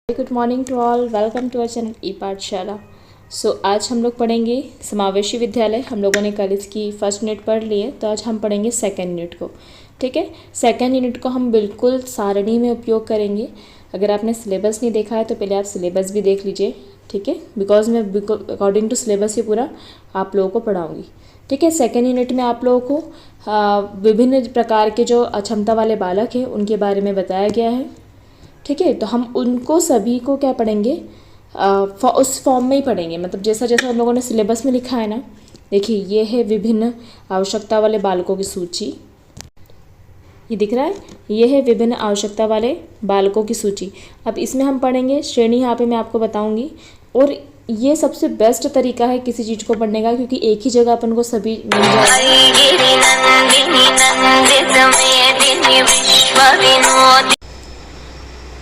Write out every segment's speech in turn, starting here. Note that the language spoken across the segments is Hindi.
Good morning to all, welcome to our channel e Pathshala. आज हम लोग पढ़ेंगे समावेशी विद्यालय। हम लोगों ने कल इसकी फर्स्ट यूनिट पढ़ ली है, तो आज हम पढ़ेंगे सेकंड यूनिट को। ठीक है, सेकंड यूनिट को हम बिल्कुल सारणी में उपयोग करेंगे। अगर आपने सिलेबस नहीं देखा है तो पहले आप सिलेबस भी देख लीजिए। ठीक है, बिकॉज मैं अकॉर्डिंग टू सिलेबस ही पूरा आप लोगों को पढ़ाऊँगी। ठीक है, सेकेंड यूनिट में आप लोगों को विभिन्न प्रकार के जो अक्षमता वाले बालक हैं उनके बारे में बताया गया है। ठीक है, तो हम उनको सभी को क्या पढ़ेंगे, उस फॉर्म में ही पढ़ेंगे। मतलब जैसा जैसा हम लोगों ने सिलेबस में लिखा है ना। देखिए, ये है विभिन्न आवश्यकता वाले बालकों की सूची। ये दिख रहा है, ये है विभिन्न आवश्यकता वाले बालकों की सूची। अब इसमें हम पढ़ेंगे श्रेणी, यहाँ पे मैं आपको बताऊंगी। और ये सबसे बेस्ट तरीका है किसी चीज़ को पढ़ने का, क्योंकि एक ही जगह अपन को सभी मिल जाएगा।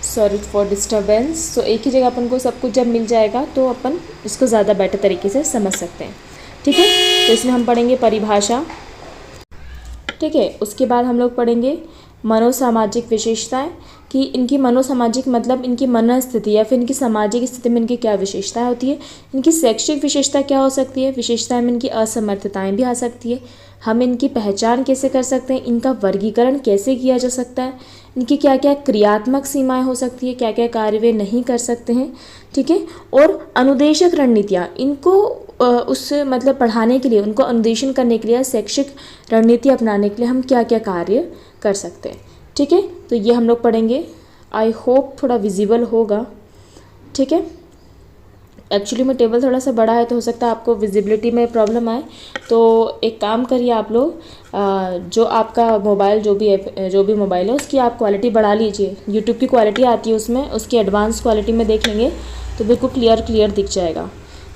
Sorry for disturbance. तो एक ही जगह अपन को सब कुछ जब मिल जाएगा तो अपन इसको ज़्यादा बेटर तरीके से समझ सकते हैं। ठीक है, तो इसमें हम पढ़ेंगे परिभाषा। ठीक है, उसके बाद हम लोग पढ़ेंगे मनोसामाजिक विशेषताएं, कि इनकी मनोसामाजिक मतलब इनकी मनस्थिति या फिर इनकी सामाजिक स्थिति में इनकी क्या विशेषताएं होती है। इनकी शैक्षिक विशेषता क्या हो सकती है, विशेषताएं में इनकी असमर्थताएं भी आ सकती है। हम इनकी पहचान कैसे कर सकते हैं, इनका वर्गीकरण कैसे किया जा सकता है, इनकी क्या क्या क्रियात्मक सीमाएं हो सकती है, क्या क्या कार्य वे नहीं कर सकते हैं। ठीक है, और अनुदेशक रणनीतियाँ, इनको उस मतलब पढ़ाने के लिए, उनको अनुदेशन करने के लिए, शैक्षिक रणनीति अपनाने के लिए हम क्या क्या कार्य कर सकते हैं। ठीक है, तो ये हम लोग पढ़ेंगे। आई होप थोड़ा विजिबल होगा। ठीक है, एक्चुअली में टेबल थोड़ा सा बड़ा है तो हो सकता है आपको विजिबिलिटी में प्रॉब्लम आए। तो एक काम करिए आप लोग, जो आपका मोबाइल जो भी मोबाइल है उसकी आप क्वालिटी बढ़ा लीजिए। यूट्यूब की क्वालिटी आती है उसमें, उसकी एडवांस क्वालिटी में देख लेंगे तो बिल्कुल क्लियर दिख जाएगा।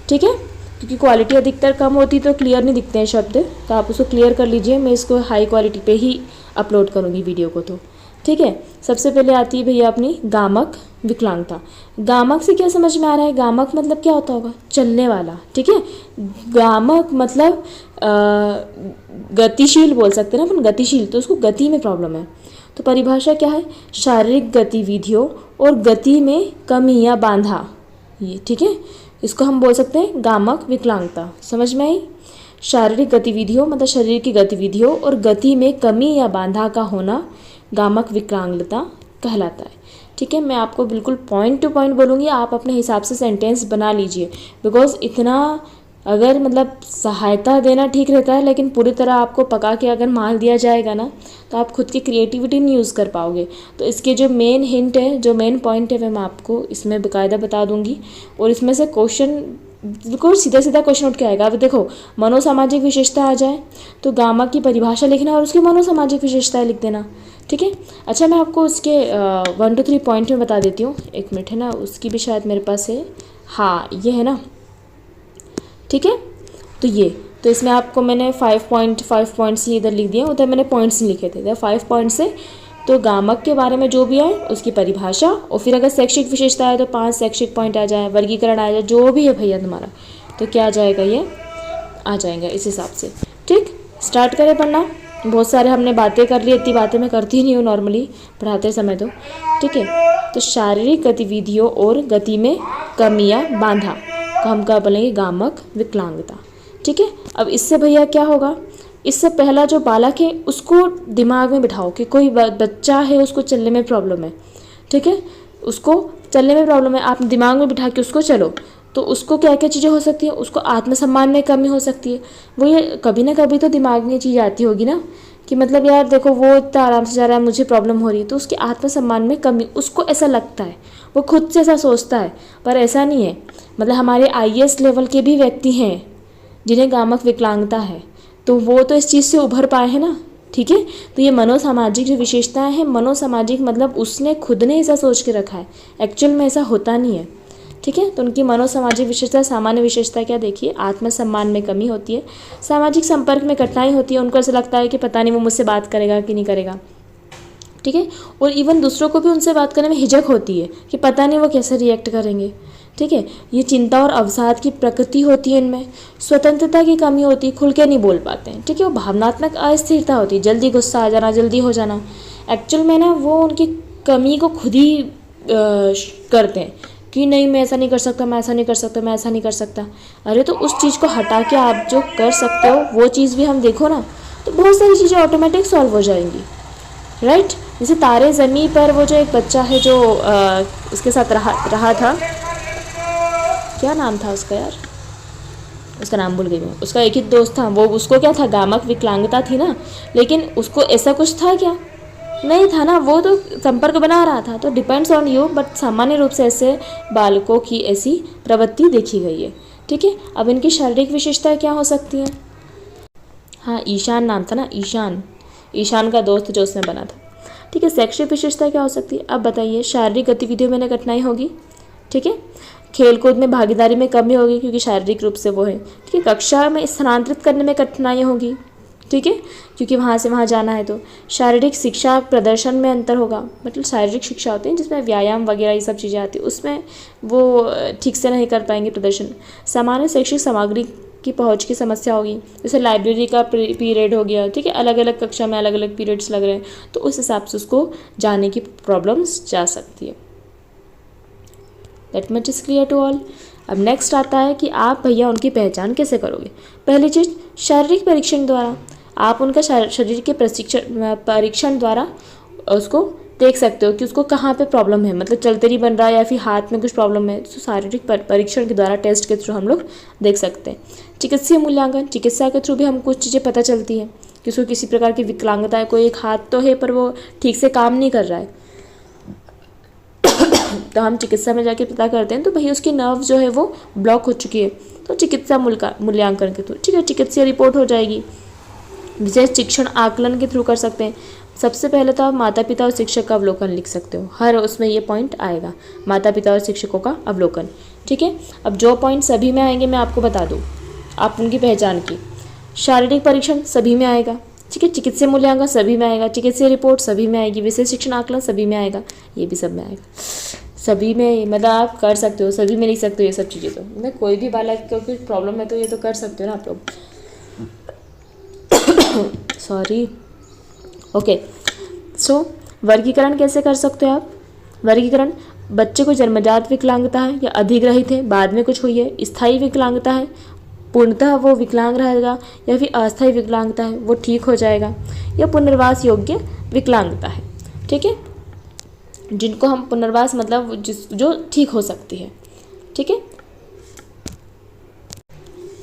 ठीक है, क्योंकि क्वालिटी अधिकतर कम होती तो क्लियर नहीं दिखते हैं शब्द, तो आप उसको क्लियर कर लीजिए। मैं इसको हाई क्वालिटी पे ही अपलोड करूँगी वीडियो को। तो ठीक है, सबसे पहले आती है भैया अपनी गामक विकलांगता। गामक से क्या समझ में आ रहा है, गामक मतलब क्या होता होगा, चलने वाला। ठीक है, गामक मतलब गतिशील बोल सकते हैं ना अपन, गतिशील, तो उसको गति में प्रॉब्लम है। तो परिभाषा क्या है, शारीरिक गतिविधियों और गति में कमी या बाधा। ये ठीक है, इसको हम बोल सकते हैं गामक विकलांगता। समझ में आई, शारीरिक गतिविधियों मतलब शरीर की गतिविधियों और गति में कमी या बाधा का होना गामक विकलांगता कहलाता है। ठीक है, मैं आपको बिल्कुल पॉइंट टू पॉइंट बोलूँगी, आप अपने हिसाब से सेंटेंस बना लीजिए। बिकॉज इतना अगर मतलब सहायता देना ठीक रहता है, लेकिन पूरी तरह आपको पका के अगर मार दिया जाएगा ना तो आप खुद की क्रिएटिविटी नहीं यूज़ कर पाओगे। तो इसके जो मेन हिंट है, जो मेन पॉइंट है, वह मैं आपको इसमें बाकायदा बता दूंगी। और इसमें से क्वेश्चन बिल्कुल सीधा क्वेश्चन उठ के आएगा। अब देखो, मनोसामाजिक विशेषता आ जाए तो गामा की परिभाषा लिखना और उसकी मनोसामाजिक विशेषताएं लिख देना। ठीक है, अच्छा मैं आपको उसके 1 to 3 पॉइंट में बता देती हूँ। एक मिनट है ना, उसकी भी शायद मेरे पास है। हाँ, ये है ना। ठीक है, तो ये तो इसमें आपको मैंने 5 पॉइंट्स ही इधर लिख दिए, उधर मैंने पॉइंट्स नहीं लिखे थे, इधर 5 पॉइंट्स है। तो गामक के बारे में जो भी है उसकी परिभाषा, और फिर अगर शैक्षिक विशेषता है तो 5 शैक्षिक पॉइंट आ जाए, वर्गीकरण आ जाए, जो भी है भैया तुम्हारा, तो क्या आ जाएगा, ये आ जाएगा इस हिसाब से। ठीक, स्टार्ट करें पढ़ना। बहुत सारे हमने बातें कर ली, इतनी बातें मैं करती नहीं हूँ नॉर्मली पढ़ाते समय तो। ठीक है, तो शारीरिक गतिविधियों और गति में कमी या बाधा को हम क्या बोलेंगे, गामक विकलांगता। ठीक है, अब इससे भैया क्या होगा, इससे पहला जो बालक है उसको दिमाग में बिठाओ कि कोई बच्चा है, उसको चलने में प्रॉब्लम है। ठीक है, उसको चलने में प्रॉब्लम है, आप दिमाग में बिठा के उसको चलो, तो उसको क्या क्या चीज़ें हो सकती है, उसको आत्मसम्मान में कमी हो सकती है। वो ये कभी ना कभी तो दिमाग में चीज़ आती होगी ना कि मतलब यार देखो वो इतना आराम से जा रहा है, मुझे प्रॉब्लम हो रही है, तो उसके आत्मसम्मान में कमी, उसको ऐसा लगता है, वो खुद से ऐसा सोचता है। पर ऐसा नहीं है, मतलब हमारे IAS लेवल के भी व्यक्ति हैं जिन्हें गामक विकलांगता है, तो वो तो इस चीज़ से उभर पाए हैं ना। ठीक है, तो ये मनोसामाजिक जो विशेषताएं हैं, मनोसामाजिक मतलब उसने खुद ने ऐसा सोच के रखा है, एक्चुअल में ऐसा होता नहीं है। ठीक है, तो उनकी मनोसामाजिक विशेषता, सामान्य विशेषता क्या देखिए, आत्मसम्मान में कमी होती है, सामाजिक संपर्क में कठिनाई होती है, उनको ऐसा लगता है कि पता नहीं वो मुझसे बात करेगा कि नहीं करेगा। ठीक है, और इवन दूसरों को भी उनसे बात करने में हिचक होती है कि पता नहीं वो कैसे रिएक्ट करेंगे। ठीक है, ये चिंता और अवसाद की प्रकृति होती है इनमें, स्वतंत्रता की कमी होती है, खुल के नहीं बोल पाते हैं। ठीक है, वो भावनात्मक अस्थिरता होती है, जल्दी गुस्सा आ जाना, जल्दी हो जाना। एक्चुअल में ना वो उनकी कमी को खुद ही करते हैं कि नहीं मैं ऐसा नहीं कर सकता, मैं ऐसा नहीं कर सकता, मैं ऐसा नहीं कर सकता। अरे तो उस चीज़ को हटा के आप जो कर सकते हो वो चीज़ भी हम देखो ना, तो बहुत सारी चीज़ें ऑटोमेटिक सॉल्व हो जाएंगी, राइट। जैसे तारे ज़मीं पर वो जो एक बच्चा है जो उसके साथ रहा था, क्या नाम था उसका यार, उसका नाम भूल गई मैं। उसका एक ही दोस्त था, वो उसको क्या था, गामक विकलांगता थी ना, लेकिन उसको ऐसा कुछ था क्या, नहीं था ना, वो तो संपर्क बना रहा था। तो डिपेंड्स ऑन यू, बट सामान्य रूप से ऐसे बालकों की ऐसी प्रवृत्ति देखी गई है, ठीक है। अब इनकी शारीरिक विशेषताएं क्या हो सकती हैं। हाँ, ईशान नाम था ना, ईशान का दोस्त जो उसमें बना था, ठीक है। शैक्षिक विशेषता क्या हो सकती है, अब बताइए। शारीरिक गतिविधियों में कठिनाई होगी, ठीक है। खेलकूद में भागीदारी में कमी होगी क्योंकि शारीरिक रूप से वो है, ठीक है। कक्षा में स्थानांतरित करने में कठिनाई होगी, ठीक है, क्योंकि वहाँ से वहाँ जाना है। तो शारीरिक शिक्षा प्रदर्शन में अंतर होगा, मतलब शारीरिक शिक्षा होती है जिसमें व्यायाम वगैरह ये सब चीज़ें आती है, उसमें वो ठीक से नहीं कर पाएंगे प्रदर्शन। सामान्य शैक्षिक सामग्री की पहुंच की समस्या होगी, जैसे लाइब्रेरी का पीरियड हो गया, ठीक है, अलग अलग कक्षा में अलग अलग पीरियड्स लग रहे हैं, तो उस हिसाब से उसको जाने की प्रॉब्लम्स जा सकती है। That much is clear to all. अब नेक्स्ट आता है कि आप भैया उनकी पहचान कैसे करोगे। पहली चीज़, शारीरिक परीक्षण द्वारा। आप उनका शरीर के परीक्षण द्वारा उसको देख सकते हो कि उसको कहाँ पे प्रॉब्लम है, मतलब चलते नहीं बन रहा है या फिर हाथ में कुछ प्रॉब्लम है, तो शारीरिक परीक्षण के द्वारा, टेस्ट के थ्रू हम लोग देख सकते हैं। चिकित्सीय मूल्यांकन, चिकित्सा के थ्रू भी हम कुछ चीज़ें पता चलती हैं कि उसको किसी प्रकार की विकलांगता है, कोई एक हाथ तो है पर वो ठीक से काम नहीं कर रहा है, तो हम चिकित्सा में जाके पता करते हैं तो भाई उसकी नर्व जो है वो ब्लॉक हो चुकी है, तो चिकित्सा मूल्यांकन के थ्रू, ठीक है, चिकित्सीय रिपोर्ट हो जाएगी। विशेष शिक्षण आकलन के थ्रू कर सकते हैं। सबसे पहले तो आप माता पिता और शिक्षक का अवलोकन लिख सकते हो, हर उसमें ये पॉइंट आएगा, माता पिता और शिक्षकों का अवलोकन, ठीक है। अब जो पॉइंट सभी में आएंगे मैं आपको बता दूँ, आप उनकी पहचान की। शारीरिक परीक्षण सभी में आएगा, ठीक है, चिकित्सीय मूल्यांकन सभी में आएगा, चिकित्सीय रिपोर्ट सभी में आएगी, विशेष शिक्षण आकलन सभी में आएगा, ये भी सब में आएगा, सभी में, मतलब आप कर सकते हो, सभी में लिख सकते हो ये सब चीज़ें। तो मतलब कोई भी बालक को कुछ प्रॉब्लम है तो ये तो कर सकते हो ना आप लोग। Sorry, okay. सो वर्गीकरण कैसे कर सकते हो आप। वर्गीकरण, बच्चे को जन्मजात विकलांगता है या अधिग्रहित है, बाद में कुछ हुई है, स्थायी विकलांगता है, पूर्णतः वो विकलांग रहेगा, या फिर अस्थायी विकलांगता है, वो ठीक हो जाएगा, या पुनर्वास योग्य विकलांगता है, ठीक है, जिनको हम पुनर्वास मतलब जो ठीक हो सकती है, ठीक है।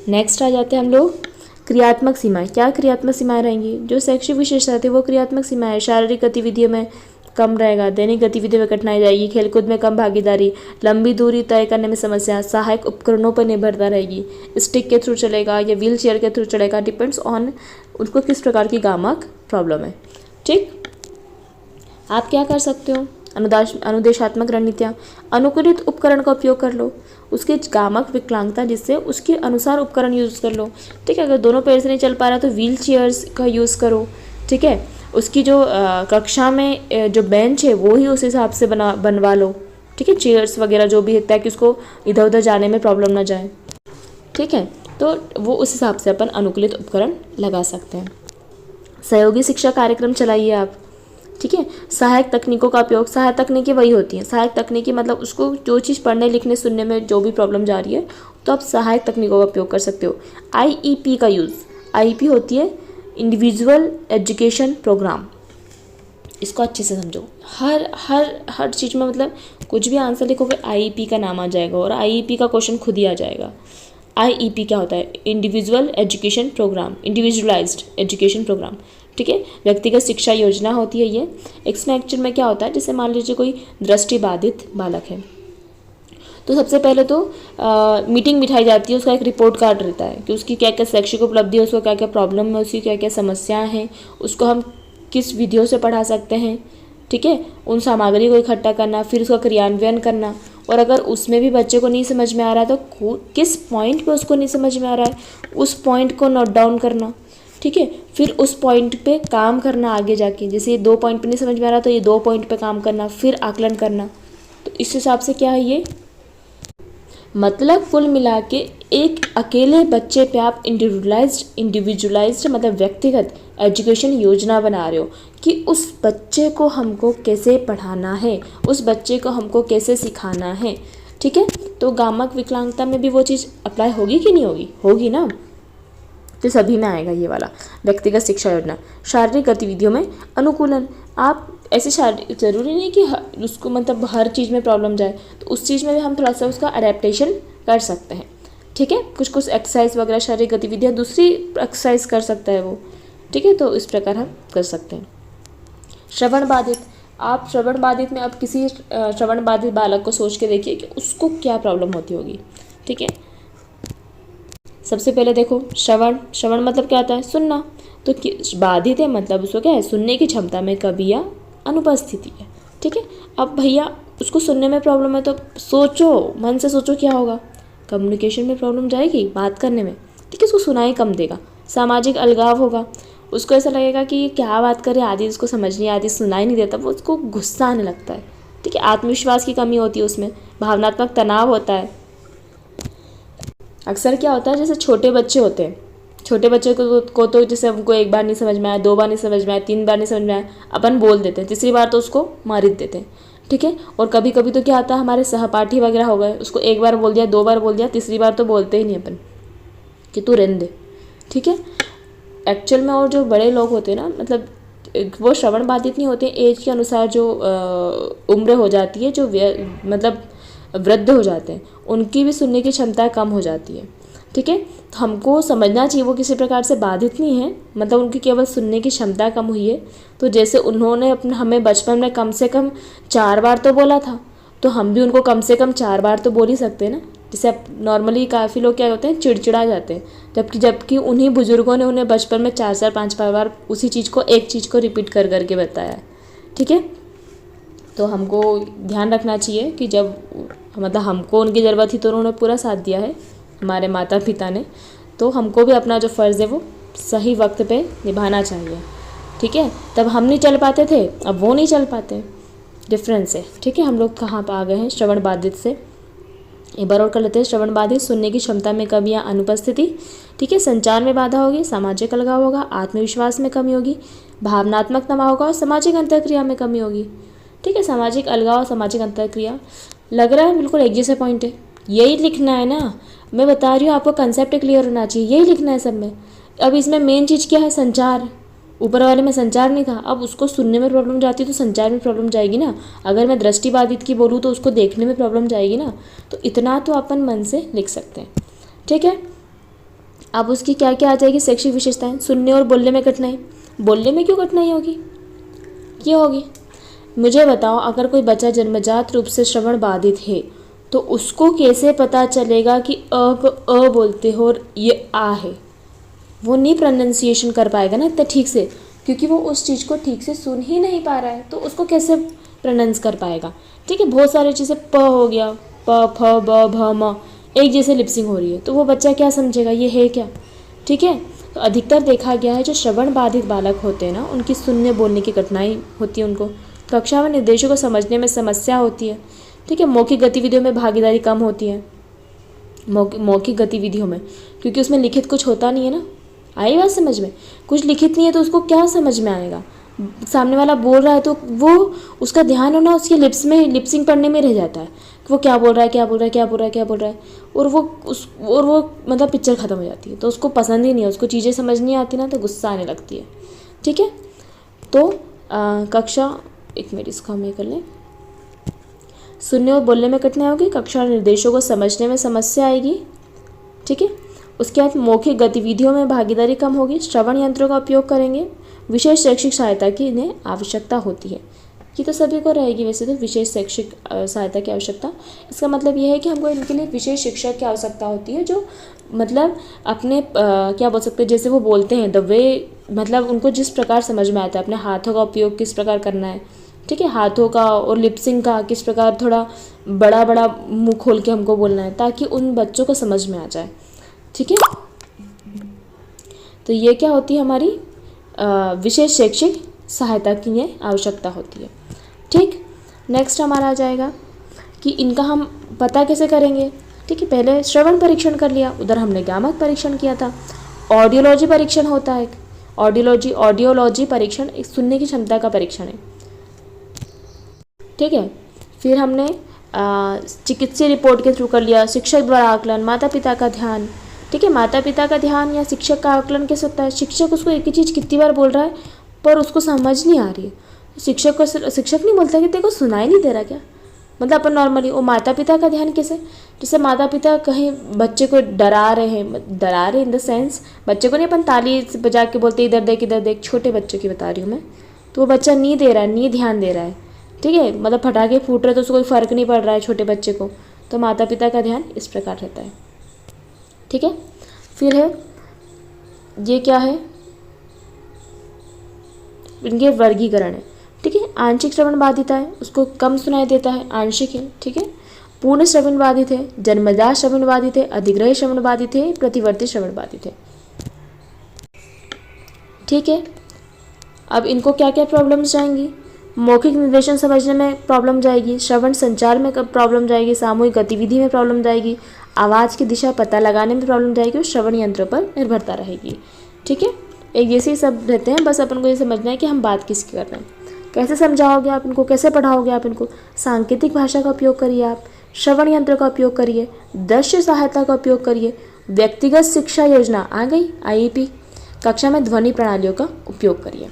नेक्स्ट आ जाते हैं हम लोग क्रियात्मक सीमाएं। क्या क्रियात्मक सीमाएं रहेंगी, जो शैक्षिक विशेषता थे वो क्रियात्मक सीमाएं, शारीरिक गतिविधियों में कम रहेगा, दैनिक गतिविधियों में कठिनाई जाएगी, खेलकूद में कम भागीदारी, लंबी दूरी तय करने में समस्या, सहायक उपकरणों पर निर्भरता रहेगी, स्टिक के थ्रू चलेगा या व्हील चेयर के थ्रू चलेगा, डिपेंड्स ऑन उनको किस प्रकार की गामक प्रॉब्लम है, ठीक। आप क्या कर सकते हो, अनुदेशात्मक रणनीतियाँ, अनुकूलित उपकरण का उपयोग कर लो, उसके गामक विकलांगता जिससे उसके अनुसार उपकरण यूज़ कर लो, ठीक है। अगर दोनों पैर से नहीं चल पा रहा तो व्हील चेयर्स का यूज़ करो, ठीक है। उसकी जो कक्षा में जो बेंच है वो ही उस हिसाब से बनवा लो, ठीक है, चेयर्स वगैरह जो भी है, ताकि उसको इधर उधर जाने में प्रॉब्लम ना जाए, ठीक है। तो वो उस हिसाब से अपन अनुकूलित उपकरण लगा सकते हैं। सहयोगी शिक्षा कार्यक्रम चलाइए आप, ठीक है। सहायक तकनीकों का उपयोग, सहायक तकनीकें वही होती हैं, सहायक तकनीकी मतलब उसको जो चीज़ पढ़ने लिखने सुनने में जो भी प्रॉब्लम जा रही है तो आप सहायक तकनीकों का उपयोग कर सकते हो। IEP का यूज़, IEP होती है इंडिविजुअल एजुकेशन प्रोग्राम, इसको अच्छे से समझो। हर चीज़ में मतलब कुछ भी आंसर लिखोगे IEP का नाम आ जाएगा और IEP का क्वेश्चन खुद ही आ जाएगा। IEP क्या होता है, individual education programme, individualised education programme, ठीक है, व्यक्तिगत शिक्षा योजना होती है ये। इसमें एक्चुअल में क्या होता है, जैसे मान लीजिए कोई दृष्टिबाधित बालक है तो सबसे पहले तो मीटिंग बिठाई जाती है, उसका एक रिपोर्ट कार्ड रहता है कि उसकी क्या क्या शैक्षिक उपलब्धि है, उसको क्या क्या प्रॉब्लम है, उसकी क्या क्या समस्याएं हैं, उसको हम किस विधियों से पढ़ा सकते हैं, ठीक है, उन सामग्री को इकट्ठा करना, फिर उसका क्रियान्वयन करना, और अगर उसमें भी बच्चे को नहीं समझ में आ रहा है तो किस पॉइंट पे उसको नहीं समझ में आ रहा है उस पॉइंट को नोट डाउन करना, ठीक है, फिर उस पॉइंट पे काम करना आगे जाके, जैसे ये 2 पॉइंट पे नहीं समझ में आ रहा तो ये 2 पॉइंट पे काम करना, फिर आकलन करना। तो इस हिसाब से क्या है ये, मतलब कुल मिला के एक अकेले बच्चे पे आप इंडिविजुअलाइज्ड मतलब व्यक्तिगत एजुकेशन योजना बना रहे हो कि उस बच्चे को हमको कैसे पढ़ाना है, उस बच्चे को हमको कैसे सिखाना है। ठीक है, तो गामक विकलांगता में भी वो चीज़ अप्लाई होगी कि नहीं होगी? होगी ना, तो सभी में आएगा ये वाला व्यक्तिगत शिक्षा योजना। शारीरिक गतिविधियों में अनुकूलन, आप ऐसे शारीरिक ज़रूरी नहीं कि उसको मतलब हर चीज़ में प्रॉब्लम जाए, तो उस चीज़ में भी हम थोड़ा सा उसका अडेप्टेशन कर सकते हैं। ठीक है, कुछ कुछ एक्सरसाइज वगैरह शारीरिक गतिविधियाँ दूसरी एक्सरसाइज कर सकता है वो। ठीक है, तो इस प्रकार हम कर सकते हैं। श्रवण बाधित, आप श्रवण बाधित में अब किसी श्रवण बाधित बालक को सोच के देखिए कि उसको क्या प्रॉब्लम होती होगी। ठीक है, सबसे पहले देखो श्रवण मतलब क्या आता है? सुनना। तो बाधित है मतलब उसको क्या है? सुनने की क्षमता में कमी या अनुपस्थिति है। ठीक है, अब भैया उसको सुनने में प्रॉब्लम है तो सोचो, मन से सोचो क्या होगा? कम्युनिकेशन में प्रॉब्लम जाएगी, बात करने में। ठीक है, उसको सुनाई कम देगा। सामाजिक अलगाव होगा, उसको ऐसा लगेगा कि ये क्या बात करे, आधी उसको समझ नहीं आती, सुनाई नहीं देता, वो उसको गुस्सा आने लगता है। ठीक है, आत्मविश्वास की कमी होती है उसमें, भावनात्मक तनाव होता है। अक्सर क्या होता है, जैसे छोटे बच्चे होते हैं, छोटे बच्चे को तो जैसे उनको एक बार नहीं समझ में आया, 2 बार नहीं समझ में आया, 3 बार नहीं समझ में आया, अपन बोल देते हैं, तीसरी बार तो उसको मार देते हैं। ठीक है, और कभी कभी तो क्या आता है, हमारे सहपाठी वगैरह हो गए, उसको 1 बार बोल दिया, 2 बार बोल दिया, तीसरी बार तो बोलते ही नहीं अपन कि तू रहने दे। ठीक है, एक्चुअल में और जो बड़े लोग होते हैं ना, मतलब वो श्रवण बाधित नहीं होते, एज के अनुसार जो उम्र हो जाती है, जो मतलब वृद्ध हो जाते हैं, उनकी भी सुनने की क्षमता कम हो जाती है। ठीक है, तो हमको समझना चाहिए वो किसी प्रकार से बाधित नहीं है, मतलब उनकी केवल सुनने की क्षमता कम हुई है। तो जैसे उन्होंने हमें बचपन में कम से कम 4 बार तो बोला था, तो हम भी उनको कम से कम 4 बार तो बोल ही सकते हैं ना। जैसे अब नॉर्मली काफ़ी लोग क्या होते हैं, चिड़चिड़ा जाते हैं, जबकि उन्हीं बुजुर्गों ने उन्हें बचपन में 4 5 बार उसी चीज़ को, एक चीज़ को रिपीट कर करके बताया है। ठीक है, तो हमको ध्यान रखना चाहिए कि जब मतलब हमको उनकी ज़रूरत थी तो उन्होंने पूरा साथ दिया है, हमारे माता पिता ने, तो हमको भी अपना जो फ़र्ज़ है वो सही वक्त पे निभाना चाहिए। ठीक है, तब हम नहीं चल पाते थे, अब वो नहीं चल पाते, डिफरेंस है। ठीक है, हम लोग कहाँ पर आ गए हैं? श्रवण बाधित से एक बार और कर लेते हैं। श्रवण बाधित, सुनने की क्षमता में कमी या अनुपस्थिति। ठीक है, संचार में बाधा होगी, सामाजिक अलगाव होगा, आत्मविश्वास में कमी होगी, भावनात्मक तनाव होगा और सामाजिक अंतःक्रिया में कमी होगी। ठीक है, सामाजिक अलगाव, सामाजिक अंतःक्रिया, लग रहा है बिल्कुल एक जैसे पॉइंट है, यही लिखना है ना, मैं बता रही हूँ आपको, कंसेप्ट क्लियर होना चाहिए, यही लिखना है सब में। अब इसमें मेन चीज़ क्या है? संचार। ऊपर वाले में संचार नहीं था, अब उसको सुनने में प्रॉब्लम जाती है तो संचार में प्रॉब्लम जाएगी ना। अगर मैं दृष्टिबाधित की बोलूँ तो उसको देखने में प्रॉब्लम जाएगी ना। तो इतना तो अपन मन से लिख सकते हैं। ठीक है, अब उसकी क्या क्या आ जाएगी? शैक्षिक विशेषताएं। सुनने और बोलने में कठिनाई। बोलने में क्यों कठिनाई होगी? क्यों होगी? मुझे बताओ, अगर कोई बच्चा जन्मजात रूप से श्रवण बाधित है तो उसको कैसे पता चलेगा कि अ को अ बोलते हो और ये आ है? वो नहीं प्रोनाउंसिएशन कर पाएगा ना इतना ठीक से, क्योंकि वो उस चीज़ को ठीक से सुन ही नहीं पा रहा है, तो उसको कैसे प्रोनाउंस कर पाएगा? ठीक है, बहुत सारी चीज़ें, प हो गया, प फ ब भ म एक जैसे लिपसिंग हो रही है, तो वो बच्चा क्या समझेगा ये है क्या? ठीक है, तो अधिकतर देखा गया है जो श्रवण बाधित बालक होते हैं ना, उनकी सुनने बोलने की कठिनाई होती है, उनको कक्षा में निर्देशों को समझने में समस्या होती है। ठीक है, मौखिक गतिविधियों में भागीदारी कम होती है, मौखिक गतिविधियों में, क्योंकि उसमें लिखित कुछ होता नहीं है ना। आई बात समझ में? कुछ लिखित नहीं है तो उसको क्या समझ में आएगा? सामने वाला बोल रहा है तो वो उसका ध्यान होना उसके लिप्स में, लिपसिंग पढ़ने में रह जाता है कि वो क्या बोल रहा है, क्या बोल रहा है, क्या बोल रहा है, क्या बोल रहा है, और वो मतलब पिक्चर ख़त्म हो जाती है, तो उसको पसंद ही नहीं है, उसको चीज़ें समझ नहीं आती ना, तो गुस्सा आने लगती है। ठीक है, तो कक्षा, एक मिनट इसको हम ये कर लें। सुनने और बोलने में कठिनाई होगी, कक्षा निर्देशों को समझने में समस्या आएगी। ठीक है, उसके बाद मौखिक गतिविधियों में भागीदारी कम होगी, श्रवण यंत्रों का उपयोग करेंगे, विशेष शैक्षिक सहायता की इन्हें आवश्यकता होती है। ये तो सभी को रहेगी वैसे तो, विशेष शैक्षिक सहायता की आवश्यकता। इसका मतलब यह है कि हमको इनके लिए विशेष शिक्षक की आवश्यकता होती है, जो मतलब अपने क्या बोल सकते हैं, जैसे वो बोलते हैं द वे, मतलब उनको जिस प्रकार समझ में आता है, अपने हाथों का उपयोग किस प्रकार करना है। ठीक है, हाथों का और लिपसिंग का किस प्रकार, थोड़ा बड़ा बड़ा मुंह खोल के हमको बोलना है, ताकि उन बच्चों को समझ में आ जाए। ठीक है, तो ये क्या होती है हमारी विशेष शैक्षिक सहायता की ये आवश्यकता होती है। ठीक, नेक्स्ट हमारा आ जाएगा कि इनका हम पता कैसे करेंगे। ठीक है, पहले श्रवण परीक्षण कर लिया, उधर हमने गामक परीक्षण किया था। ऑडियोलॉजी परीक्षण होता है, ऑडियोलॉजी परीक्षण एक सुनने की क्षमता का परीक्षण है। ठीक है, फिर हमने चिकित्सीय रिपोर्ट के थ्रू कर लिया, शिक्षक द्वारा आकलन, माता पिता का ध्यान। ठीक है, माता पिता का ध्यान या शिक्षक का आकलन कैसे होता है? शिक्षक उसको एक ही चीज़ कितनी बार बोल रहा है पर उसको समझ नहीं आ रही है, शिक्षक नहीं बोलता कि तेरे को सुनाई नहीं दे रहा क्या, मतलब अपन नॉर्मली। वो माता पिता का ध्यान कैसे? जैसे माता पिता कहीं बच्चे को डरा रहे इन द सेंस, बच्चे को नहीं अपन ताली बजा के बोलते इधर देख, छोटे बच्चों की बता रही हूँ मैं, तो वो बच्चा नहीं दे रहा है, नहीं ध्यान दे रहा है। ठीक है, मतलब पटाखे फूट रहे तो उसको कोई फ़र्क नहीं पड़ रहा है छोटे बच्चे को, तो माता पिता का ध्यान इस प्रकार रहता है। ठीक है, फिर है ये क्या है, इनके वर्गीकरण है। ठीक है, आंशिक श्रवण बाधिता है, उसको कम सुनाई देता है, आंशिक है। ठीक है, पूर्ण श्रवण बाधित है, जन्मजात श्रवण बाधित है, अधिग्रही श्रवण बाधित है, प्रतिवर्ती श्रवण बाधित है। ठीक है, अब इनको क्या क्या प्रॉब्लम्स जाएंगी? मौखिक निर्देशन समझने में प्रॉब्लम जाएगी, श्रवण संचार में प्रॉब्लम जाएगी, सामूहिक गतिविधि में प्रॉब्लम जाएगी, आवाज़ की दिशा पता लगाने में प्रॉब्लम जाएगी और श्रवण यंत्र पर निर्भरता रहेगी। ठीक है, एक जैसे ही सब रहते हैं, बस अपन को ये समझना है कि हम बात किसकी कर रहे हैं। कैसे समझाओगे आप इनको, कैसे पढ़ाओगे आप इनको? सांकेतिक भाषा का उपयोग करिए आप, श्रवण यंत्र का उपयोग करिए, दृश्य सहायता का उपयोग करिए, व्यक्तिगत शिक्षा योजना आ गई IEP, कक्षा में ध्वनि प्रणालियों का उपयोग करिए।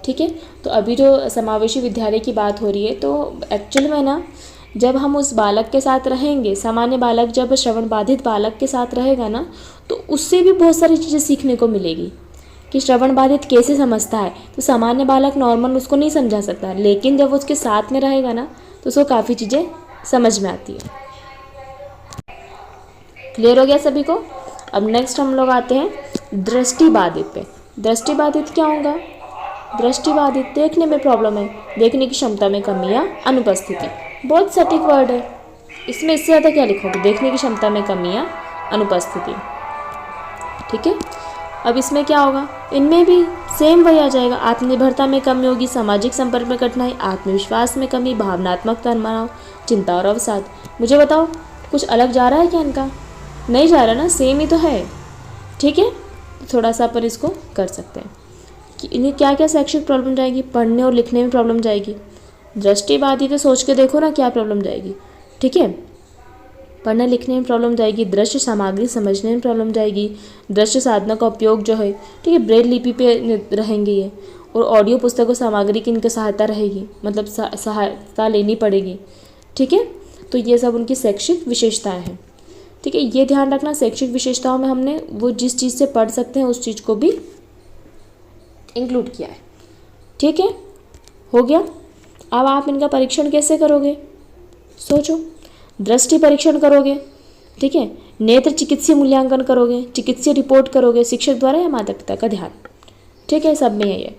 ठीक है, तो अभी जो समावेशी विद्यालय की बात हो रही है, तो एक्चुअल में ना जब हम उस बालक के साथ रहेंगे, सामान्य बालक जब श्रवण बाधित बालक के साथ रहेगा ना, तो उससे भी बहुत सारी चीज़ें सीखने को मिलेगी कि श्रवण बाधित कैसे समझता है। तो सामान्य बालक नॉर्मल उसको नहीं समझा सकता, लेकिन जब उसके साथ में रहेगा ना तो उसको काफ़ी चीज़ें समझ में आती है। क्लियर हो गया सभी को? अब नेक्स्ट हम लोग आते हैं दृष्टि बाधित पे। दृष्टि बाधित क्या होगा? दृष्टि बाधित देखने में प्रॉब्लम है, देखने की क्षमता में कमी या अनुपस्थिति। बहुत सटीक वर्ड है, इसमें इससे ज़्यादा क्या लिखोगे? देखने की क्षमता में कमी या अनुपस्थिति। ठीक है, अब इसमें क्या होगा? इनमें भी सेम वही आ जाएगा, आत्मनिर्भरता में कमी होगी, सामाजिक संपर्क में कठिनाई, आत्मविश्वास में कमी, भावनात्मक तनाव, चिंता और अवसाद। मुझे बताओ कुछ अलग जा रहा है क्या इनका? नहीं जा रहा ना, सेम ही तो है। ठीक है, तो थोड़ा सा अपन इसको कर सकते हैं कि इन्हें क्या क्या शैक्षिक प्रॉब्लम जाएगी? पढ़ने और लिखने में प्रॉब्लम जाएगी। दृष्टि बाधित है, सोच के देखो ना क्या प्रॉब्लम जाएगी। ठीक है, पढ़ने लिखने में प्रॉब्लम जाएगी, दृश्य सामग्री समझने में प्रॉब्लम जाएगी, दृश्य साधनों का उपयोग जो है, ठीक है, ब्रेल लिपि पे रहेंगे ये, और ऑडियो पुस्तकों सामग्री की इनकी सहायता रहेगी, मतलब सहायता लेनी पड़ेगी। ठीक है, तो ये सब उनकी शैक्षिक विशेषताएं हैं। ठीक है, ये ध्यान रखना, शैक्षिक विशेषताओं में हमने वो जिस चीज़ से पढ़ सकते हैं उस चीज़ को भी इंक्लूड किया है। ठीक है, हो गया। अब आप इनका परीक्षण कैसे करोगे? सोचो। दृष्टि परीक्षण करोगे, ठीक है, नेत्र चिकित्सीय मूल्यांकन करोगे, चिकित्सीय रिपोर्ट करोगे, शिक्षक द्वारा या माता पिता का ध्यान। ठीक है, सब में यही है।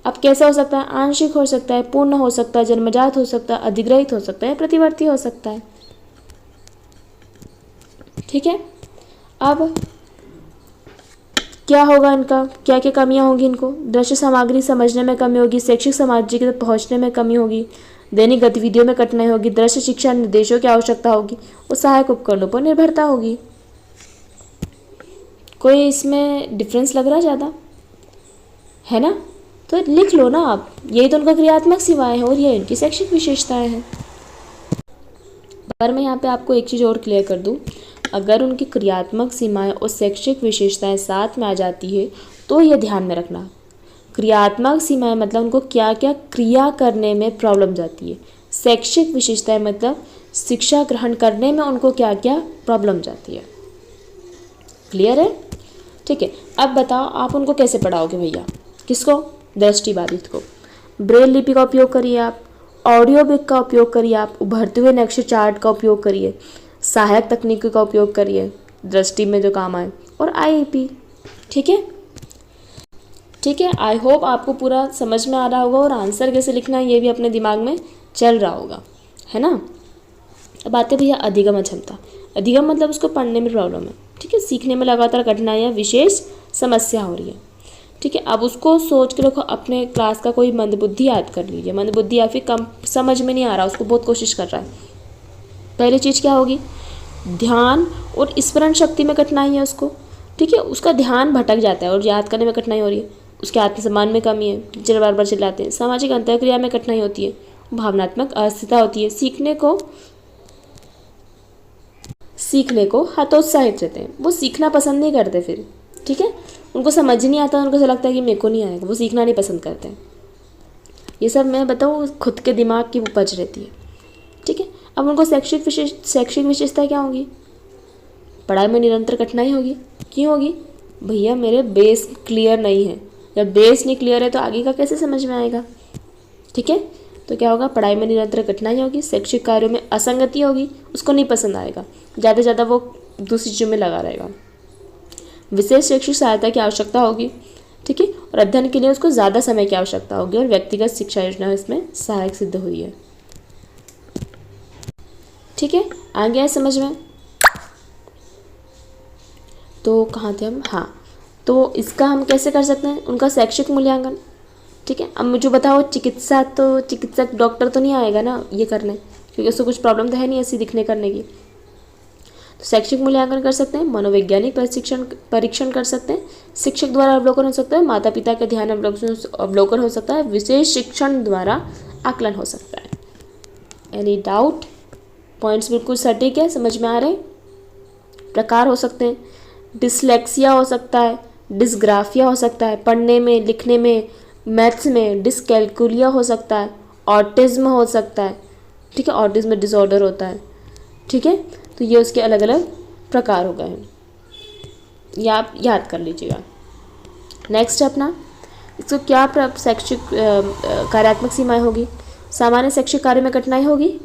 अब कैसा हो सकता है? आंशिक हो सकता है, पूर्ण हो सकता है, जन्मजात हो सकता है, अधिग्रहित हो सकता है, प्रतिवर्ती हो सकता है। ठीक है, अब क्या होगा इनका, क्या क्या कमियां होंगी इनको? दृश्य सामग्री समझने में कमी होगी, शैक्षिक सामग्री तक पहुंचने में कमी होगी, दैनिक गतिविधियों में कठिनाई होगी, दृश्य शिक्षा निर्देशों की आवश्यकता होगी और सहायक उपकरणों पर निर्भरता होगी। कोई इसमें डिफरेंस लग रहा है ज़्यादा? है ना? तो लिख लो ना आप, यही तो उनका क्रियात्मक सीमाएं हैं और ये इनकी शैक्षिक विशेषताएं हैं। पर मैं यहाँ पे आपको एक चीज़ और क्लियर कर दूँ, अगर उनकी क्रियात्मक सीमाएं और शैक्षिक विशेषताएं साथ में आ जाती है तो ये ध्यान में रखना। क्रियात्मक सीमाएं मतलब उनको क्या क्या क्रिया करने में प्रॉब्लम जाती है, शैक्षिक विशेषताएं मतलब शिक्षा ग्रहण करने में उनको क्या क्या प्रॉब्लम जाती है। क्लियर है? ठीक है, अब बताओ आप उनको कैसे पढ़ाओगे भैया? किसको? दृष्टिबाधित को। ब्रेल लिपि का उपयोग करिए आप, ऑडियो बुक का उपयोग करिए आप, उभरते हुए नक्शे चार्ट का उपयोग करिए, सहायक तकनीकों का उपयोग करिए दृष्टि में जो काम आए, और IEP। ठीक है, ठीक है, आई होप आपको पूरा समझ में आ रहा होगा और आंसर कैसे लिखना है ये भी अपने दिमाग में चल रहा होगा, है ना? अब आते भैया अधिगम क्षमता। अधिगम मतलब उसको पढ़ने में प्रॉब्लम है, ठीक है, सीखने में लगातार कठिनाइयाँ, विशेष समस्या हो रही है। ठीक है, अब उसको सोच के रखो, अपने क्लास का कोई मंदबुद्धि याद कर लीजिए, मंदबुद्धि या फिर कम समझ में नहीं आ रहा, उसको बहुत कोशिश कर रहा है। पहली चीज़ क्या होगी? ध्यान और स्मरण शक्ति में कठिनाई है उसको, ठीक है, उसका ध्यान भटक जाता है और याद करने में कठिनाई हो रही है, उसके आत्मसम्मान में कमी है, टीचर बार बार चिल्लाते हैं, सामाजिक अंतःक्रिया में कठिनाई होती है, भावनात्मक अस्थिरता होती है, सीखने को हतोत्साहित रहते हैं, वो सीखना पसंद नहीं करते फिर। ठीक है, उनको समझ नहीं आता, उनको ऐसा लगता है कि मेरे को नहीं आएगा, वो सीखना नहीं पसंद करते हैं। ये सब मैं बताऊँ खुद के दिमाग की उपज रहती है। ठीक है, अब उनको शैक्षिक विशेषता क्या होगी? पढ़ाई में निरंतर कठिनाई होगी। क्यों होगी? भैया मेरे बेस क्लियर नहीं है, जब बेस नहीं क्लियर है तो आगे का कैसे समझ में आएगा? ठीक है, तो क्या होगा? पढ़ाई में निरंतर कठिनाई होगी, शैक्षिक कार्यों में असंगति होगी, उसको नहीं पसंद आएगा, ज़्यादा से ज़्यादा वो दूसरी चीज़ों में लगा रहेगा। विशेष शैक्षिक सहायता की आवश्यकता होगी। ठीक है, और अध्ययन के लिए उसको ज़्यादा समय की आवश्यकता होगी और व्यक्तिगत शिक्षा योजना इसमें सहायक सिद्ध हुई है। ठीक है, आ गया है समझ में? तो कहाँ थे हम? हाँ, तो इसका हम कैसे कर सकते हैं? उनका शैक्षिक मूल्यांकन। ठीक है, अब मुझे बताओ, चिकित्सक डॉक्टर तो नहीं आएगा ना ये करने, क्योंकि उसको कुछ प्रॉब्लम तो है नहीं ऐसी दिखने करने की। तो शैक्षिक मूल्यांकन कर सकते हैं, मनोवैज्ञानिक परीक्षण कर सकते हैं, शिक्षक द्वारा अवलोकन हो सकता है, माता पिता का ध्यान अवलोकन हो सकता है, विशेष शिक्षण द्वारा आकलन हो सकता है। Any doubt? पॉइंट्स बिल्कुल सटीक है, समझ में आ रहे? प्रकार हो सकते हैं, डिसलेक्सिया हो सकता है, डिसग्राफिया हो सकता है, पढ़ने में, लिखने में, मैथ्स में, डिसकैलकुलिया हो सकता है, ऑटिज्म हो सकता है। ठीक है, ऑटिज्म डिसऑर्डर होता है। ठीक है, तो ये उसके अलग अलग प्रकार हो गए हैं, ये आप याद कर लीजिएगा। नेक्स्ट है अपना, इसको क्या शैक्षिक कार्यात्मक सीमाएं होगी? सामान्य शैक्षिक कार्य में कठिनाई होगी।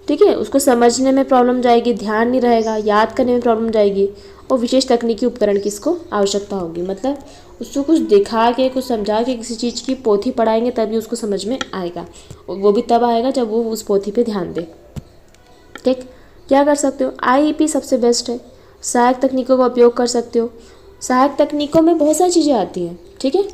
ठीक है, उसको समझने में प्रॉब्लम जाएगी, ध्यान नहीं रहेगा, याद करने में प्रॉब्लम जाएगी, और विशेष तकनीकी उपकरण की इसको आवश्यकता होगी। मतलब उसको कुछ दिखा के, कुछ समझा के, किसी चीज़ की पोथी पढ़ाएंगे तभी उसको समझ में आएगा, और वो भी तब आएगा जब वो उस पोथी पे ध्यान दे। ठीक, क्या कर सकते हो? आईईपी सबसे बेस्ट है। सहायक तकनीकों का उपयोग कर सकते हो। सहायक तकनीकों में बहुत सारी चीज़ें आती हैं। ठीक है,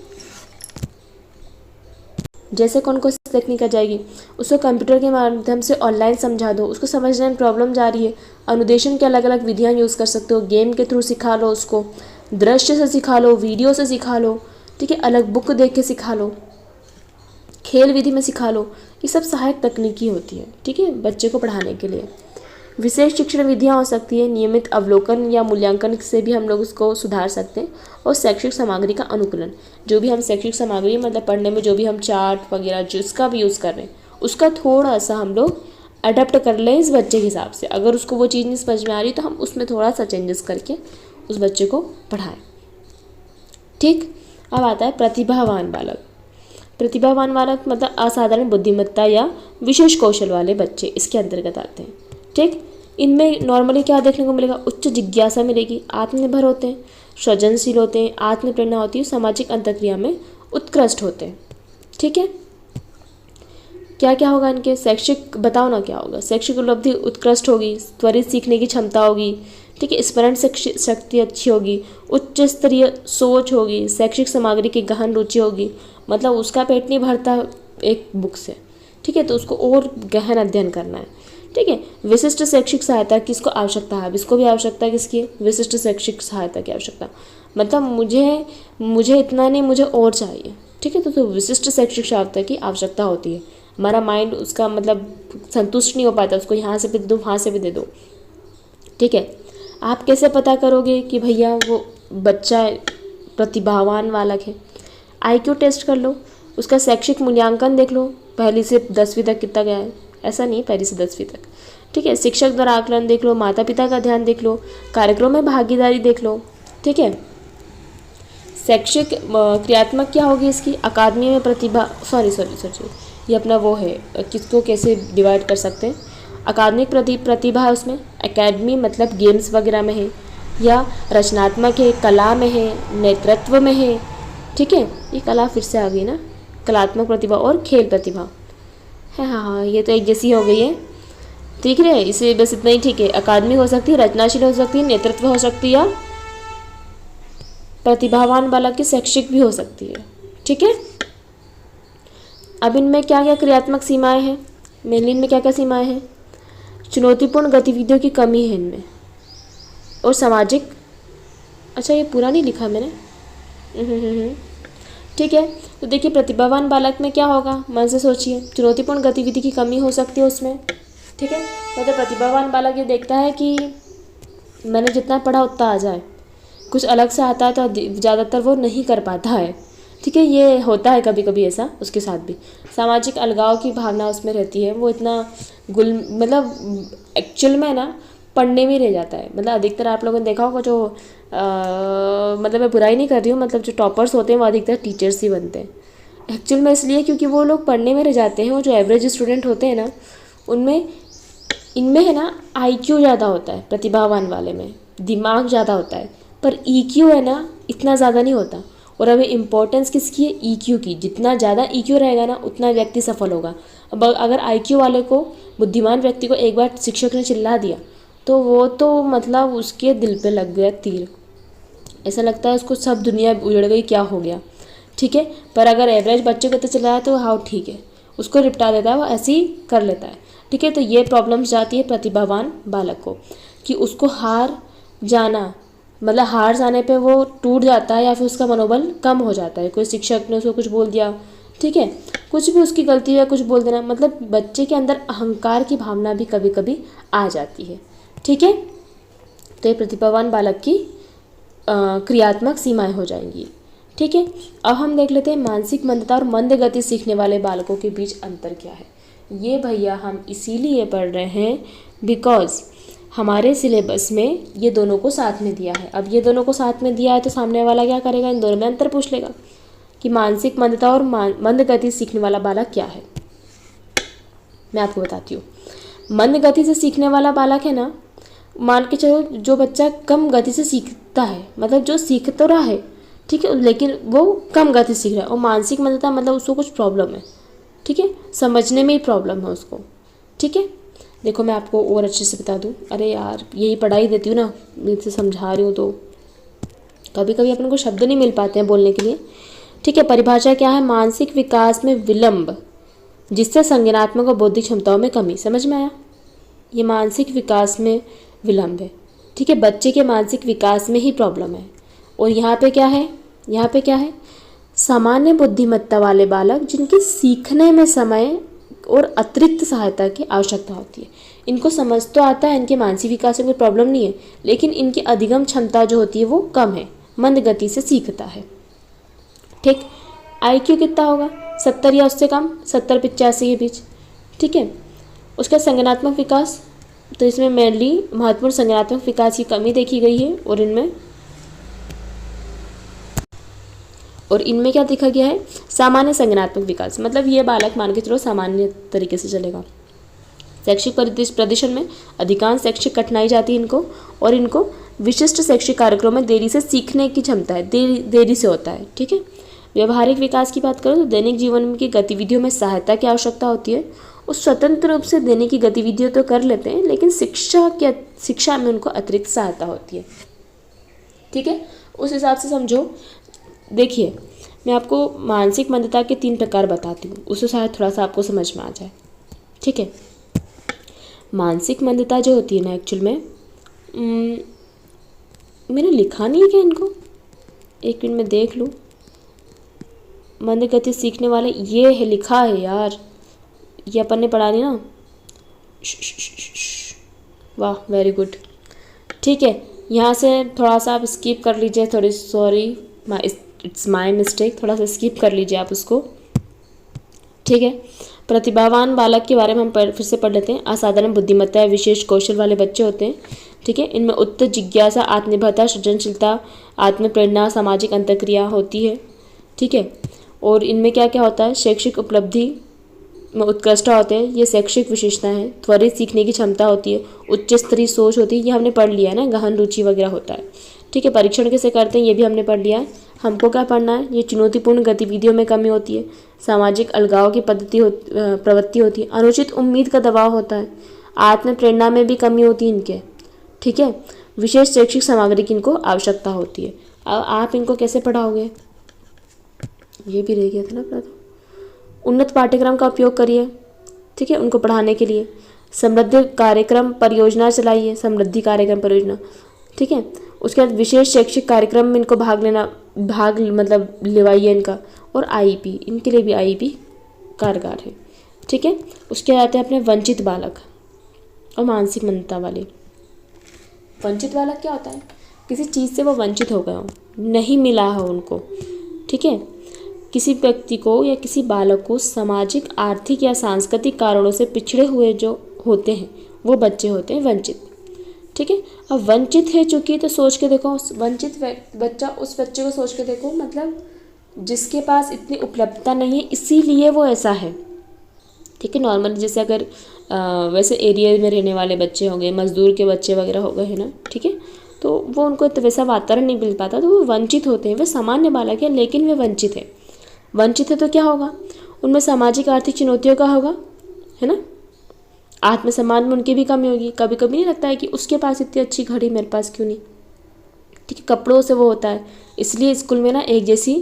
जैसे कौन कौन सी तकनीक आ जाएगी? उसको कंप्यूटर के माध्यम से ऑनलाइन समझा दो, उसको समझने में प्रॉब्लम जा रही है, अनुदेशन की अलग अलग विधियाँ यूज़ कर सकते हो, गेम के थ्रू सिखा लो उसको, दृश्य से सिखा लो, वीडियो से सिखा लो। ठीक है, अलग बुक देख के सिखा लो, खेल विधि में सिखा लो, ये सब सहायक तकनीकी होती है। ठीक है, बच्चे को पढ़ाने के लिए। विशेष शिक्षण विधियाँ हो सकती है, नियमित अवलोकन या मूल्यांकन से भी हम लोग उसको सुधार सकते हैं, और शैक्षिक सामग्री का अनुकूलन, जो भी हम शैक्षिक सामग्री मतलब पढ़ने में जो भी हम चार्ट वगैरह जिसका भी यूज़ कर रहे हैं उसका थोड़ा सा हम लोग अडेप्ट कर लें इस बच्चे के हिसाब से। अगर उसको वो चीज़ नहीं समझ में आ रही तो हम उसमें थोड़ा सा चेंजेस करके उस बच्चे को पढ़ाएं। ठीक, अब आता है प्रतिभावान बालक। प्रतिभावान बालक मतलब असाधारण बुद्धिमत्ता या विशेष कौशल वाले बच्चे इसके अंतर्गत आते हैं। ठीक, इनमें नॉर्मली क्या देखने को मिलेगा? उच्च जिज्ञासा मिलेगी, आत्मनिर्भर होते हैं, सृजनशील होते हैं, आत्मप्रेरणा होती है, सामाजिक अंतःक्रिया में उत्कृष्ट होते हैं। ठीक है, क्या क्या होगा इनके? शैक्षिक बताओ ना क्या होगा? शैक्षिक उपलब्धि उत्कृष्ट होगी, त्वरित सीखने की क्षमता होगी। ठीक है, स्मरण शक्ति अच्छी होगी, उच्च स्तरीय सोच होगी, शैक्षिक सामग्री की गहन रुचि होगी, मतलब उसका पेट नहीं भरता एक बुक से। ठीक है, तो उसको और गहन अध्ययन करना है। ठीक है, विशिष्ट शैक्षिक सहायता की इसको आवश्यकता है। अब इसको भी आवश्यकता किसकी है? विशिष्ट शैक्षिक सहायता की आवश्यकता, मतलब मुझे इतना नहीं, मुझे और चाहिए। ठीक है, तो विशिष्ट शैक्षिक सहायता की आवश्यकता होती है। हमारा माइंड उसका मतलब संतुष्ट नहीं हो पाता, उसको यहाँ से भी दे दो, वहाँ से भी दे दो। ठीक है, आप कैसे पता करोगे कि भैया वो बच्चा प्रतिभावान बालक है? IQ टेस्ट कर लो, उसका शैक्षिक मूल्यांकन देख लो, पहली से 10वीं तक कितना गया है, ऐसा नहीं पहली से 10वीं तक। ठीक है, शिक्षक द्वारा आकलन देख लो, माता पिता का ध्यान देख लो, कार्यक्रम में भागीदारी देख लो। ठीक है, शैक्षिक क्रियात्मक क्या होगी इसकी? अकादमी में प्रतिभा, सॉरी ये अपना वो है, किसको कैसे डिवाइड कर सकते हैं? अकादमिक प्रतिभा है उसमें, एकेडमी मतलब गेम्स वगैरह में है, या रचनात्मक है, कला में है, नेतृत्व में है। ठीक है, ये कला फिर से आ गई ना, कलात्मक प्रतिभा और खेल प्रतिभा है। हाँ, ये तो एक जैसी हो गई है। ठीक है, इसे बस इतना ही ठीक है। अकादमी हो सकती है, रचनाशील हो सकती है, नेतृत्व हो सकती है, या प्रतिभावान बालक की शैक्षिक भी हो सकती है। ठीक है, अब इनमें क्या क्या क्रियात्मक सीमाएं हैं? मेनली इनमें क्या क्या सीमाएं हैं? चुनौतीपूर्ण गतिविधियों की कमी है इनमें, और सामाजिक अच्छा ये पूरा नहीं लिखा मैंने। ठीक है, तो देखिए प्रतिभावान बालक में क्या होगा, मन से सोचिए, चुनौतीपूर्ण गतिविधि की कमी हो सकती है उसमें। ठीक है, मतलब प्रतिभावान बालक ये देखता है कि मैंने जितना पढ़ा उतना आ जाए, कुछ अलग से आता है तो ज़्यादातर वो नहीं कर पाता है। ठीक है, ये होता है कभी कभी ऐसा उसके साथ भी। सामाजिक अलगाव की भावना उसमें रहती है, वो इतना मतलब एक्चुअल में ना पढ़ने में ही रह जाता है। मतलब अधिकतर आप लोगों ने देखा होगा जो मतलब मैं बुराई नहीं कर रही हूँ, मतलब जो टॉपर्स होते हैं वो अधिकतर टीचर्स ही बनते हैं एक्चुअल में, इसलिए क्योंकि वो लोग पढ़ने में रह जाते हैं। वो जो एवरेज स्टूडेंट होते हैं ना, उनमें इनमें है ना IQ ज़्यादा होता है, प्रतिभावान वाले में दिमाग ज़्यादा होता है, पर EQ है ना इतना ज़्यादा नहीं होता। और अभी इम्पोर्टेंस किसकी है, EQ की। जितना ज़्यादा EQ रहेगा ना उतना व्यक्ति सफल होगा। अब अगर IQ वाले को, बुद्धिमान व्यक्ति को एक बार शिक्षक ने चिल्ला दिया तो वो तो मतलब उसके दिल पे लग गया तीर, ऐसा लगता है उसको सब दुनिया उजड़ गई, क्या हो गया। ठीक है, पर अगर एवरेज बच्चे को तो चिल्लाया तो हाँ ठीक है, उसको निपटा देता है, वो ऐसे ही कर लेता है। ठीक है, तो ये प्रॉब्लम्स जाती है प्रतिभावान बालक को कि उसको हार जाना, मतलब हार जाने पे वो टूट जाता है या फिर उसका मनोबल कम हो जाता है। कोई शिक्षक ने उसको कुछ बोल दिया, ठीक है, कुछ भी उसकी गलती है, कुछ बोल देना, मतलब बच्चे के अंदर अहंकार की भावना भी कभी कभी आ जाती है। ठीक है, तो ये प्रतिभावान बालक की क्रियात्मक सीमाएं हो जाएंगी। ठीक है, अब हम देख लेते हैं मानसिक मंदता और मंद गति सीखने वाले बालकों के बीच अंतर क्या है। ये भैया हम इसीलिए पढ़ रहे हैं बिकॉज हमारे सिलेबस में ये दोनों को साथ में दिया है। अब ये दोनों को साथ में दिया है तो सामने वाला क्या करेगा, इन दोनों में अंतर पूछ लेगा कि मानसिक मंदता और मंद गति सीखने वाला बालक क्या है। मैं आपको बताती हूँ। मंद गति से सीखने वाला बालक है ना, मान के चलो जो बच्चा कम गति से सीखता है, मतलब जो सीख तो रहा है ठीक है, लेकिन वो कम गति सीख रहा है। और मानसिक मंदता मतलब उसको कुछ प्रॉब्लम है, ठीक है, समझने में ही प्रॉब्लम है उसको। ठीक है, देखो मैं आपको और अच्छे से बता दूं, अरे यार यही पढ़ाई देती हूँ ना, मुझसे समझा रही हूँ तो कभी कभी अपन को शब्द नहीं मिल पाते हैं बोलने के लिए। ठीक है, परिभाषा क्या है, मानसिक विकास में विलंब जिससे संज्ञानात्मक और बौद्धिक क्षमताओं में कमी। समझ में आया, ये मानसिक विकास में विलंब है। ठीक है, बच्चे के मानसिक विकास में ही प्रॉब्लम है। और यहाँ पे क्या है, यहाँ पे क्या है, सामान्य बुद्धिमत्ता वाले बालक जिनके सीखने में समय और अतिरिक्त सहायता की आवश्यकता होती है। इनको समझ तो आता है, इनके मानसिक विकास में कोई प्रॉब्लम नहीं है, लेकिन इनकी अधिगम क्षमता जो होती है वो कम है, मंद गति से सीखता है। ठीक, IQ कितना होगा, 70 या उससे कम, 70-85 के बीच। ठीक है, उसका संज्ञानात्मक विकास, तो इसमें मेनली महत्वपूर्ण संज्ञानात्मक विकास की कमी देखी गई है। और इनमें क्या देखा गया है, सामान्य संज्ञानात्मक विकास, मतलब ये बालक मान के चलो सामान्य तरीके से चलेगा। शैक्षिक प्रदर्शन में अधिकांश शैक्षिक कठिनाई जाती है इनको, और इनको विशिष्ट शैक्षिक कार्यक्रम में देरी से सीखने की क्षमता है, देरी से होता है। ठीक है, व्यवहारिक विकास की बात करो तो दैनिक जीवन की गतिविधियों में सहायता की आवश्यकता होती है। उस स्वतंत्र रूप से देने की गतिविधियों तो कर लेते हैं, लेकिन शिक्षा में उनको अतिरिक्त सहायता होती है। ठीक है, उस हिसाब से समझो। देखिए मैं आपको मानसिक मंदता के 3 प्रकार बताती हूँ, उससे शायद थोड़ा सा आपको समझ में आ जाए। ठीक है, मानसिक मंदता जो होती है ना, एक्चुअल में मैंने लिखा नहीं है क्या इनको, एक मिनट में देख लूँ। मंद गति सीखने वाले ये है, लिखा है यार, ये अपन ने पढ़ा नहीं ना। वाह वेरी गुड। ठीक है, यहाँ से थोड़ा सा आप स्किप कर लीजिए, थोड़ी सॉरी इट्स माय मिस्टेक, थोड़ा सा स्किप कर लीजिए आप उसको। ठीक है, प्रतिभावान बालक के बारे में हम फिर से पढ़ लेते हैं। असाधारण बुद्धिमत्ता या विशेष कौशल वाले बच्चे होते हैं। ठीक है, इनमें उच्च जिज्ञासा, आत्मनिर्भरता, सृजनशीलता, आत्मप्रेरणा, सामाजिक अंतःक्रिया होती है। ठीक है, और इनमें क्या क्या होता है, शैक्षिक उपलब्धि में उत्कृष्टता होते हैं, ये शैक्षिक विशेषताएं हैं। त्वरित सीखने की क्षमता होती है, उच्च स्तरीय सोच होती है, ये हमने पढ़ लिया है ना, गहन रुचि वगैरह होता है। ठीक है, परीक्षण कैसे करते हैं ये भी हमने पढ़ लिया है। हमको क्या पढ़ना है, ये चुनौतीपूर्ण गतिविधियों में कमी होती है, सामाजिक अलगाव की प्रवृत्ति होती है, अनुचित उम्मीद का दबाव होता है, आत्म प्रेरणा में भी कमी होती है इनके। ठीक है, विशेष शैक्षिक सामग्री की इनको आवश्यकता होती है। अब आप इनको कैसे पढ़ाओगे, ये भी रह गया था ना अपना। तो उन्नत पाठ्यक्रम का उपयोग करिए, ठीक है, उनको पढ़ाने के लिए। समृद्धि कार्यक्रम परियोजना चलाइए, समृद्धि कार्यक्रम परियोजना। ठीक है, उसके बाद विशेष शैक्षिक कार्यक्रम में इनको भाग मतलब लिवाइए इनका। और आईईपी, इनके लिए भी आईईपी कारगर है। ठीक है, उसके बाद आते हैं अपने वंचित बालक और मानसिक मंदता वाले। वंचित बालक क्या होता है? किसी चीज़ से वो वंचित हो गए हो, नहीं मिला हो उनको। ठीक है, किसी व्यक्ति को या किसी बालक को सामाजिक, आर्थिक या सांस्कृतिक कारणों से पिछड़े हुए जो होते हैं वो बच्चे होते हैं वंचित। ठीक है, अब वंचित है चूंकि, तो सोच के देखो, वंचित बच्चा, उस बच्चे को सोच के देखो, मतलब जिसके पास इतनी उपलब्धता नहीं है इसीलिए वो ऐसा है। ठीक है, नॉर्मली जैसे अगर वैसे एरिया में रहने वाले बच्चे हो गए, मजदूर के बच्चे वगैरह हो गए हैं ना, ठीक है, तो वो उनको वैसा वातावरण नहीं मिल पाता, तो वो वंचित होते हैं। वे सामान्य बालक है लेकिन वे वंचित है। वंचित है तो क्या होगा? उनमें सामाजिक आर्थिक चुनौतियों का होगा, है ना। आत्मसम्मान में उनकी भी कमी होगी। कभी कभी नहीं लगता है कि उसके पास इतनी अच्छी घड़ी, मेरे पास क्यों नहीं। ठीक है, कपड़ों से वो होता है, इसलिए स्कूल में ना एक जैसी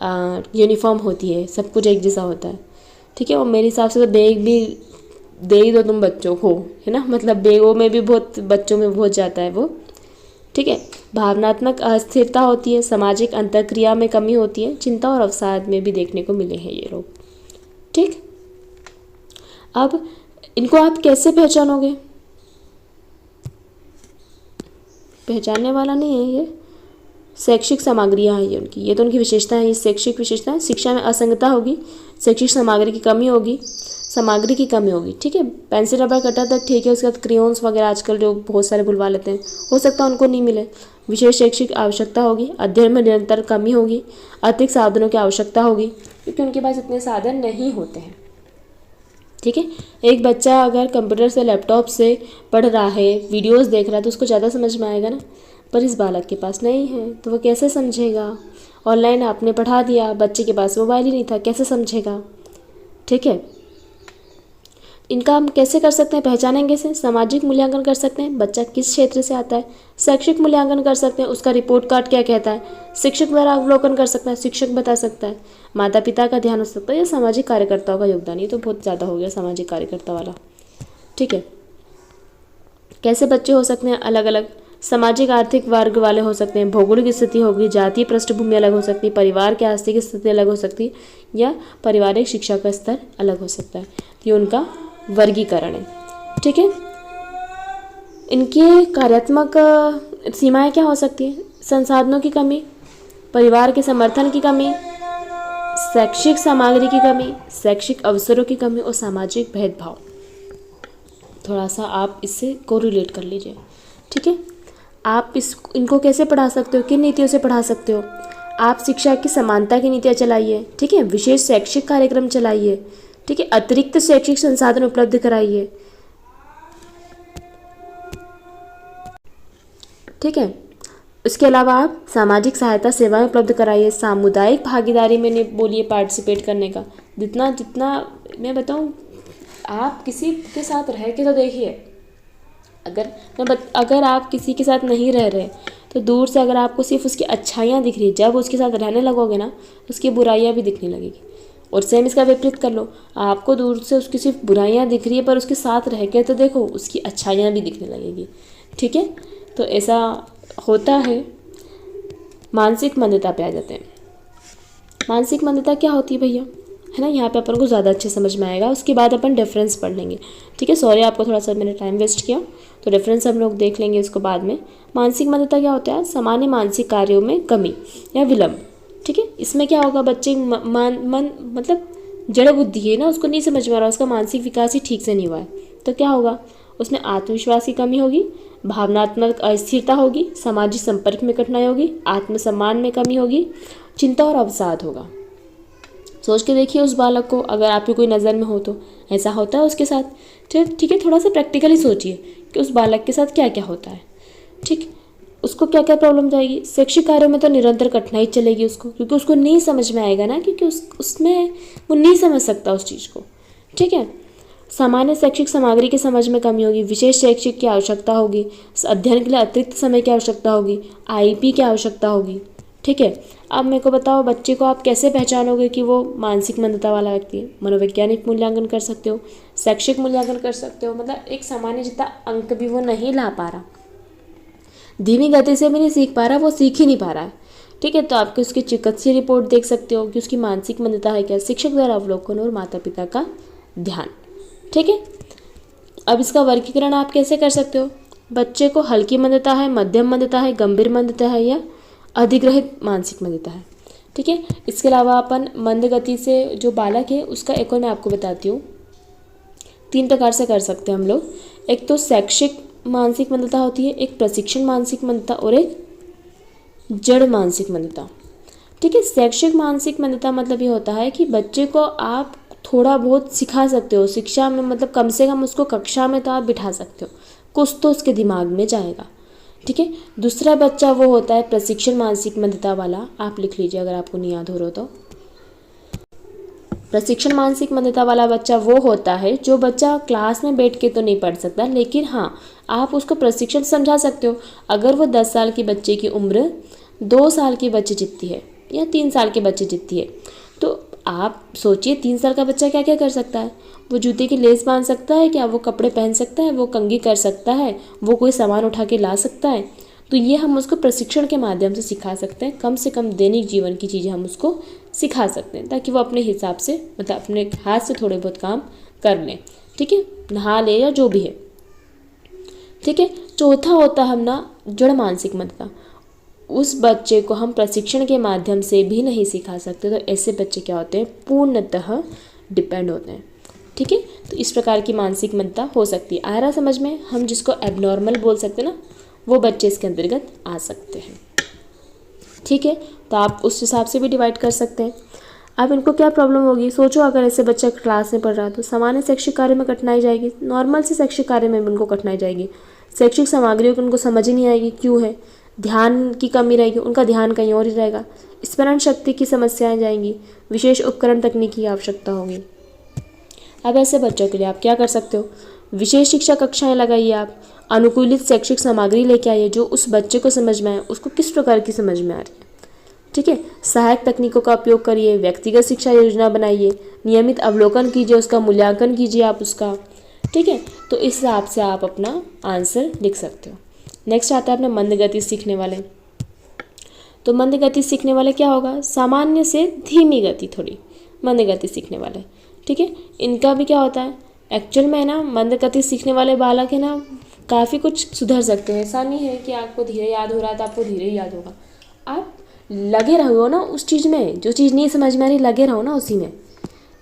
यूनिफॉर्म होती है, सब कुछ एक जैसा होता है। ठीक है, और मेरे हिसाब से तो बैग भी दे ही दो तुम बच्चों को, है ना, मतलब बैगों में भी बहुत, बच्चों में बहुत जाता है वो। ठीक है, भावनात्मक अस्थिरता होती है, सामाजिक अंतर्क्रिया में कमी होती है, चिंता और अवसाद में भी देखने को मिले हैं ये लोग। ठीक, अब इनको आप कैसे पहचानोगे? पहचानने वाला नहीं है ये। शैक्षिक सामग्रियाँ हैं ये उनकी, ये तो उनकी विशेषता है। ये शैक्षिक विशेषता, शिक्षा में असंगतता होगी, शैक्षिक सामग्री की कमी होगी, सामग्री की कमी होगी। ठीक है, पेंसिल, रबर, कटर तक ठीक है, उसके बाद क्रेयॉन्स वगैरह आजकल जो बहुत सारे बुलवा लेते हैं, हो सकता है उनको नहीं मिले। विशेष शैक्षिक आवश्यकता होगी, अध्ययन में निरंतर कमी होगी, अतिरिक्त साधनों की आवश्यकता होगी, क्योंकि उनके पास इतने साधन नहीं होते हैं। ठीक है, एक बच्चा अगर कंप्यूटर से, लैपटॉप से पढ़ रहा है, वीडियोस देख रहा है, तो उसको ज़्यादा समझ में आएगा ना, पर इस बालक के पास नहीं है तो वो कैसे समझेगा? ऑनलाइन आपने पढ़ा दिया, बच्चे के पास मोबाइल ही नहीं था, कैसे समझेगा? ठीक है, इनका हम कैसे कर सकते हैं, पहचानेंगे से? सामाजिक मूल्यांकन कर सकते हैं, बच्चा किस क्षेत्र से आता है। शैक्षिक मूल्यांकन कर सकते हैं, उसका रिपोर्ट कार्ड क्या कहता है। शिक्षक द्वारा अवलोकन कर सकता है, शिक्षक बता सकता है। माता पिता का ध्यान हो सकता है, या सामाजिक कार्यकर्ताओं का योगदान। ये तो बहुत ज़्यादा हो गया सामाजिक कार्यकर्ता वाला। ठीक है, कैसे बच्चे हो सकते हैं? अलग अलग सामाजिक आर्थिक वर्ग वाले हो सकते हैं, भौगोलिक स्थिति होगी, जातीय पृष्ठभूमि अलग हो सकती है, परिवार की आर्थिक स्थिति अलग हो सकती है, या पारिवारिक शिक्षा का स्तर अलग हो सकता है। ये उनका वर्गीकरण है। ठीक है, इनके कार्यात्मक सीमाएं क्या हो सकती हैं? संसाधनों की कमी, परिवार के समर्थन की कमी, शैक्षिक सामग्री की कमी, शैक्षिक अवसरों की कमी और सामाजिक भेदभाव। थोड़ा सा आप इससे कोरिलेट कर लीजिए। ठीक है, आप इनको कैसे पढ़ा सकते हो, किन नीतियों से पढ़ा सकते हो? आप शिक्षा की समानता की नीतियाँ चलाइए। ठीक है, विशेष शैक्षिक कार्यक्रम चलाइए। ठीक है, अतिरिक्त शैक्षिक संसाधन उपलब्ध कराइए। ठीक है, उसके अलावा आप सामाजिक सहायता सेवाएं उपलब्ध कराइए। सामुदायिक भागीदारी में नहीं बोलिए पार्टिसिपेट करने का। जितना जितना मैं बताऊं, आप किसी के साथ रह के तो देखिए। अगर आप किसी के साथ नहीं रह रहे तो दूर से अगर आपको सिर्फ उसकी अच्छाइयाँ दिख रही है, जब उसके साथ रहने लगोगे ना उसकी बुराइयाँ भी दिखने लगेगी। और सेम इसका विपरीत कर लो, आपको दूर से उसकी सिर्फ बुराइयाँ दिख रही है पर उसके साथ रह के तो देखो उसकी अच्छाइयाँ भी दिखने लगेगी। ठीक है, तो ऐसा होता है। मानसिक मंदता पे आ जाते हैं। मानसिक मंदता क्या होती है भैया, है ना, यहाँ पे अपन को ज़्यादा अच्छे समझ में आएगा। उसके बाद अपन डिफरेंस पढ़ लेंगे। ठीक है, सॉरी आपको थोड़ा सा मैंने टाइम वेस्ट किया, तो डिफरेंस हम लोग देख लेंगे उसको बाद में। मानसिक मंदता क्या होता है? सामान्य मानसिक कार्यों में कमी या विलंब। ठीक है, इसमें क्या होगा, बच्चे मतलब जड़ बुद्धि है ना, उसको नहीं समझ में आ रहा, उसका मानसिक विकास ही ठीक से नहीं हुआ है, तो क्या होगा, उसमें आत्मविश्वास की कमी होगी, भावनात्मक अस्थिरता होगी, सामाजिक संपर्क में कठिनाई होगी, आत्मसम्मान में कमी होगी, चिंता और अवसाद होगा। सोच के देखिए उस बालक को, अगर आपकी कोई नज़र में हो तो ऐसा होता है उसके साथ। ठीक है, थोड़ा सा प्रैक्टिकली सोचिए कि उस बालक के साथ क्या क्या होता है। ठीक, उसको क्या क्या प्रॉब्लम जाएगी। शैक्षिक कार्यों में तो निरंतर कठिनाई चलेगी उसको, क्योंकि उसको नहीं समझ में आएगा ना, क्योंकि उसमें वो नहीं समझ सकता उस चीज़ को। ठीक है, सामान्य शैक्षिक सामग्री की समझ में कमी होगी, विशेष शैक्षिक की आवश्यकता होगी, अध्ययन के लिए अतिरिक्त समय की आवश्यकता होगी, आईपी की आवश्यकता होगी। ठीक है, अब मेरे को बताओ बच्चे को आप कैसे पहचानोगे कि वो मानसिक मंदता वाला व्यक्ति है? मनोवैज्ञानिक मूल्यांकन कर सकते हो, शैक्षिक मूल्यांकन कर सकते हो, मतलब एक सामान्य जितना अंक भी वो नहीं ला पा रहा, धीमी गति से भी नहीं सीख पा रहा, वो सीख ही नहीं पा रहा है। ठीक है, तो आपको उसकी चिकित्सीय रिपोर्ट देख सकते हो कि उसकी मानसिक मंदता है क्या, शिक्षक द्वारा अवलोकन और माता पिता का ध्यान। ठीक है, अब इसका वर्गीकरण आप कैसे कर सकते हो, बच्चे को हल्की मंदता है, मध्यम मंदता है, गंभीर मंदता है या अधिग्रहित मानसिक मंदता है। ठीक है, इसके अलावा अपन मंद गति से जो बालक है उसका एक और मैं आपको बताती हूँ, 3 प्रकार से कर सकते हैं हम लोग। एक तो शैक्षिक मानसिक मंदता होती है, एक प्रशिक्षण मानसिक मंदता और एक जड़ मानसिक मंदता। ठीक है, शैक्षिक मानसिक मंदता मतलब ये होता है कि बच्चे को आप थोड़ा बहुत सिखा सकते हो शिक्षा में, मतलब कम से कम उसको कक्षा में तो आप बिठा सकते हो, कुछ तो उसके दिमाग में जाएगा। ठीक है, दूसरा बच्चा वो होता है प्रशिक्षण मानसिक मंदता वाला, आप लिख लीजिए अगर आपको नहीं याद हो रहा तो। प्रशिक्षण मानसिक मंदता वाला बच्चा वो होता है जो बच्चा क्लास में बैठ के तो नहीं पढ़ सकता, लेकिन हाँ आप उसको प्रशिक्षण समझा सकते हो। अगर वो 10 साल के बच्चे की उम्र 2 साल के बच्चे जितनी है या 3 साल के बच्चे जितनी है, तो आप सोचिए 3 साल का बच्चा क्या क्या कर सकता है। वो जूते की लेस बांध सकता है क्या, वो कपड़े पहन सकता है, वो कंघी कर सकता है, वो कोई सामान उठा के ला सकता है। तो ये हम उसको प्रशिक्षण के माध्यम से सिखा सकते हैं, कम से कम दैनिक जीवन की चीज़ें हम उसको सिखा सकते हैं, ताकि वो अपने हिसाब से मतलब अपने हाथ से थोड़े बहुत काम कर लें। ठीक है, नहा ले या जो भी है। ठीक है, चौथा होता है अपना जड़ मानसिक मंदता। उस बच्चे को हम प्रशिक्षण के माध्यम से भी नहीं सिखा सकते, तो ऐसे बच्चे क्या होते हैं, पूर्णतः डिपेंड होते हैं। ठीक है, तो इस प्रकार की मानसिक मंदता हो सकती है। आ रहा समझ में, हम जिसको एबनॉर्मल बोल सकते हैं ना, वो बच्चे इसके अंतर्गत आ सकते हैं। ठीक है, तो आप उस हिसाब से भी डिवाइड कर सकते हैं। अब इनको क्या प्रॉब्लम होगी, सोचो अगर ऐसे बच्चा क्लास में पढ़ रहा है तो सामान्य शैक्षिक कार्य में कठिनाई जाएगी, नॉर्मल से शैक्षिक कार्य में भी उनको कठिनाई जाएगी, शैक्षिक सामग्रियों की उनको समझ ही नहीं आएगी, क्यों है, ध्यान की कमी रहेगी, उनका ध्यान कहीं और ही रहेगा, स्मरण शक्ति की समस्याएं जाएंगी, विशेष उपकरण तकनीक की आवश्यकता होगी। अब ऐसे बच्चों के लिए आप क्या कर सकते हो, विशेष शिक्षा कक्षाएं लगाइए, आप अनुकूलित शैक्षिक सामग्री लेके आइए जो उस बच्चे को समझ में आए, उसको किस प्रकार की समझ में आ रही है। ठीक है, सहायक तकनीकों का उपयोग करिए, व्यक्तिगत शिक्षा योजना बनाइए, नियमित अवलोकन कीजिए, उसका मूल्यांकन कीजिए आप उसका। ठीक है, तो इस हिसाब से आप अपना आंसर लिख सकते हो। नेक्स्ट आता है अपना मंद गति सीखने वाले। तो मंद गति सीखने वाले क्या होगा, सामान्य से धीमी गति, थोड़ी मंद गति सीखने वाले। ठीक है, इनका भी क्या होता है, एक्चुअल में ना मंद गति सीखने वाले बालक है ना काफ़ी कुछ सुधर सकते हैं। ऐसा नहीं है कि आपको धीरे याद हो रहा है तो आपको धीरे ही याद होगा, आप लगे रहो ना उस चीज़ में, जो चीज़ नहीं समझ में आ रही लगे रहो ना उसी में।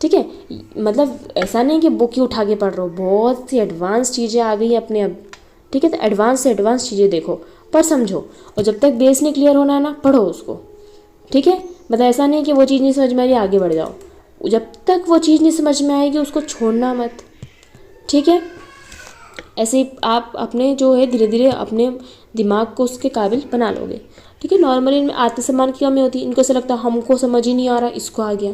ठीक है, मतलब ऐसा नहीं कि बुक ही उठा के पढ़ रहे हो, बहुत सी एडवांस चीज़ें आ गई हैं अपने अब। ठीक है, तो एडवांस से एडवांस चीज़ें देखो पर समझो, और जब तक बेस नहीं क्लियर होना है ना पढ़ो उसको। ठीक है, मतलब ऐसा नहीं कि वो चीज़ नहीं समझ में आ रही आगे बढ़ जाओ, जब तक वो चीज़ नहीं समझ में आएगी उसको छोड़ना मत। ठीक है, ऐसे ही आप अपने जो है धीरे धीरे अपने दिमाग को उसके काबिल बना लोगे। ठीक है, नॉर्मली इनमें आत्मसम्मान की कमी होती है, इनको ऐसा लगता है हमको समझ ही नहीं आ रहा, इसको आ गया,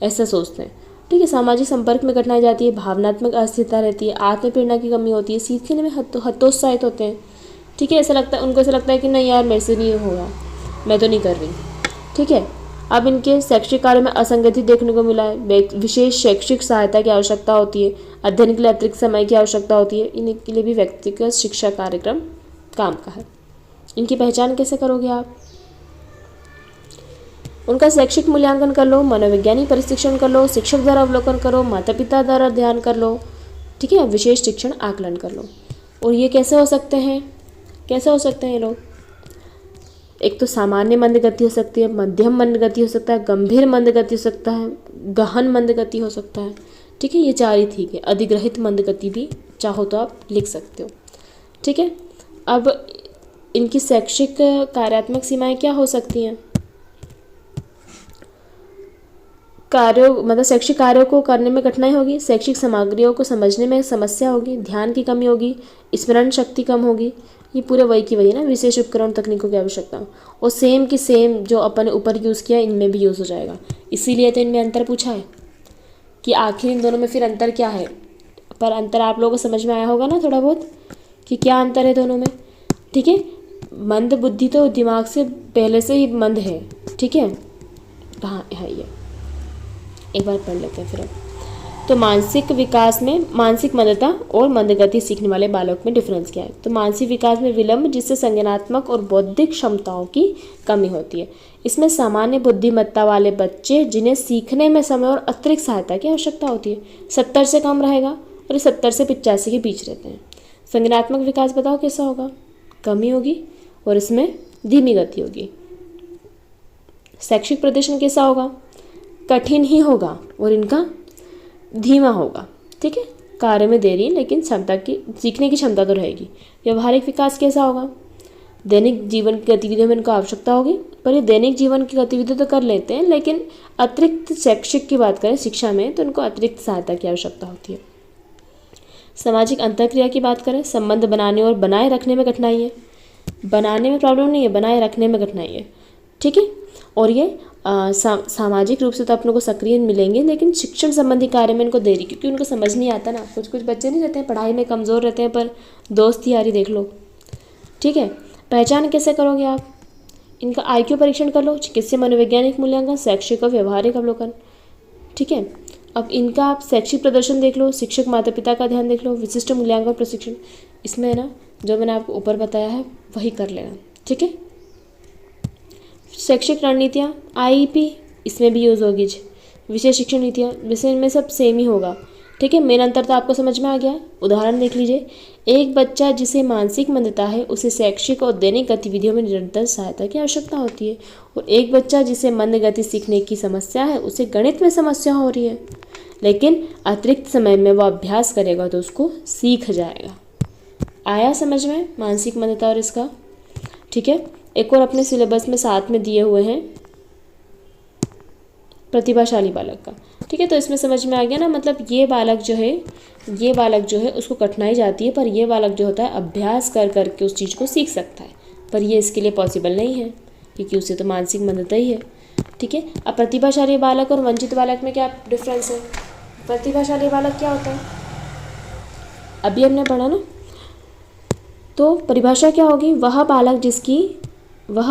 ऐसा सोचते हैं। ठीक है, सामाजिक संपर्क में कठिनाई जाती है, भावनात्मक अस्थिरता रहती है, आत्मप्रेरणा की कमी होती है, सीखने में हतोत्साहित होते हैं। ठीक है, ऐसा लगता है उनको, ऐसा लगता है कि नहीं यार मेरे से नहीं होगा, मैं तो नहीं कर रही। ठीक है, अब इनके शैक्षिक कार्य में असंगति देखने को मिला है, विशेष शैक्षिक सहायता की आवश्यकता होती है, अध्ययन के लिए अतिरिक्त समय की आवश्यकता होती है, इनके लिए भी व्यक्तिगत शिक्षा कार्यक्रम काम का है। इनकी पहचान कैसे करोगे आप, उनका शैक्षिक मूल्यांकन कर लो, मनोवैज्ञानिक प्रशिक्षण कर लो, शिक्षक द्वारा अवलोकन करो, माता पिता द्वारा ध्यान कर लो। ठीक है, विशेष शिक्षण आकलन कर लो। और ये कैसे हो सकते हैं, कैसे हो सकते हैं ये लोग, एक तो सामान्य मंद गति हो सकती है, मध्यम मंद गति हो सकता है, गंभीर मंद गति हो सकता है, गहन मंद गति हो सकता है। ठीक है, ये 4 ही ठीक है, अधिग्रहित मंद गति भी चाहो तो आप लिख सकते हो। ठीक है, अब इनकी शैक्षिक कार्यात्मक सीमाएं क्या हो सकती हैं, कार्यों मतलब शैक्षिक कार्यों को करने में कठिनाई होगी, शैक्षिक सामग्रियों को समझने में समस्या होगी, ध्यान की कमी होगी, स्मरण शक्ति कम होगी। ये पूरे वही की वही ना, विशेष उपकरण तकनीकों की आवश्यकता, और सेम की सेम जो अपन ने ऊपर यूज़ किया इनमें भी यूज़ हो जाएगा। इसीलिए तो इनमें अंतर पूछा है कि आखिर इन दोनों में फिर अंतर क्या है। पर अंतर आप लोगों को समझ में आया होगा ना थोड़ा बहुत कि क्या अंतर है दोनों में। ठीक है, मंद बुद्धि तो दिमाग से पहले से ही मंद है। ठीक है, कहाँ है ये, एक बार पढ़ लेते हैं फिर अब। तो मानसिक विकास में मानसिक मंदता और मंदगति सीखने वाले बालक में डिफरेंस क्या है? तो मानसिक विकास में विलंब जिससे संज्ञानात्मक और बौद्धिक क्षमताओं की कमी होती है। इसमें सामान्य बुद्धिमत्ता वाले बच्चे जिन्हें सीखने में समय और अतिरिक्त सहायता की आवश्यकता होती है 70 से कम रहेगा और 70 से 85 के बीच रहते हैं। संज्ञानात्मक विकास बताओ कैसा होगा? कमी होगी और इसमें धीमी गति होगी। शैक्षिक प्रदर्शन कैसा होगा? कठिन ही होगा और इनका धीमा होगा। ठीक है, कार्य में देरी लेकिन क्षमता की सीखने की क्षमता तो रहेगी। व्यवहारिक विकास कैसा होगा? दैनिक जीवन की गतिविधियों में इनको आवश्यकता होगी, पर ये दैनिक जीवन की गतिविधि तो कर लेते हैं, लेकिन अतिरिक्त शैक्षिक की बात करें शिक्षा में तो इनको अतिरिक्त सहायता की आवश्यकता होती है। सामाजिक अंतःक्रिया की बात करें, संबंध बनाने और बनाए रखने में कठिनाई है। बनाने में प्रॉब्लम नहीं है, बनाए रखने में कठिनाई है। ठीक है, और ये सामाजिक रूप से तो अपनों को सक्रिय मिलेंगे, लेकिन शिक्षण संबंधी कार्य में इनको देरी, क्योंकि उनको समझ नहीं आता ना। कुछ कुछ बच्चे नहीं रहते हैं पढ़ाई में कमज़ोर रहते हैं, पर दोस्त यारी देख लो। ठीक है, पहचान कैसे करोगे आप? इनका IQ परीक्षण कर लो, चिकित्सीय मनोवैज्ञानिक मूल्यांकन, शैक्षिक और व्यवहारिक अवलोकन। ठीक है, अब इनका आप शैक्षिक प्रदर्शन देख लो, शिक्षक माता पिता का ध्यान देख लो, विशिष्ट मूल्यांकन प्रशिक्षण। इसमें है ना जो मैंने आपको ऊपर बताया है वही कर लेना। ठीक है, शैक्षिक रणनीतियाँ IEP इसमें भी यूज़ होगी। विषय शिक्षण नीतियाँ विषय में सब सेम ही होगा। ठीक है, मेन अंतर तो आपको समझ में आ गया है। उदाहरण देख लीजिए, एक बच्चा जिसे मानसिक मंदता है उसे शैक्षिक और दैनिक गतिविधियों में निरंतर सहायता की आवश्यकता होती है, और एक बच्चा जिसे मंद गति सीखने की समस्या है उसे गणित में समस्या हो रही है, लेकिन अतिरिक्त समय में वह अभ्यास करेगा तो उसको सीख जाएगा। आया समझ में मानसिक मंदता और इसका? ठीक है, एक और अपने सिलेबस में साथ में दिए हुए हैं प्रतिभाशाली बालक का। ठीक है, तो इसमें समझ में आ गया ना, मतलब ये बालक जो है उसको कठिनाई जाती है, पर ये बालक जो होता है अभ्यास कर करके उस चीज़ को सीख सकता है, पर ये इसके लिए पॉसिबल नहीं है क्योंकि उसे तो मानसिक मंदता ही है। ठीक है, अब प्रतिभाशाली बालक और वंचित बालक में क्या डिफरेंस है? प्रतिभाशाली बालक क्या होता है अभी हमने पढ़ा ना, तो परिभाषा क्या होगी? वह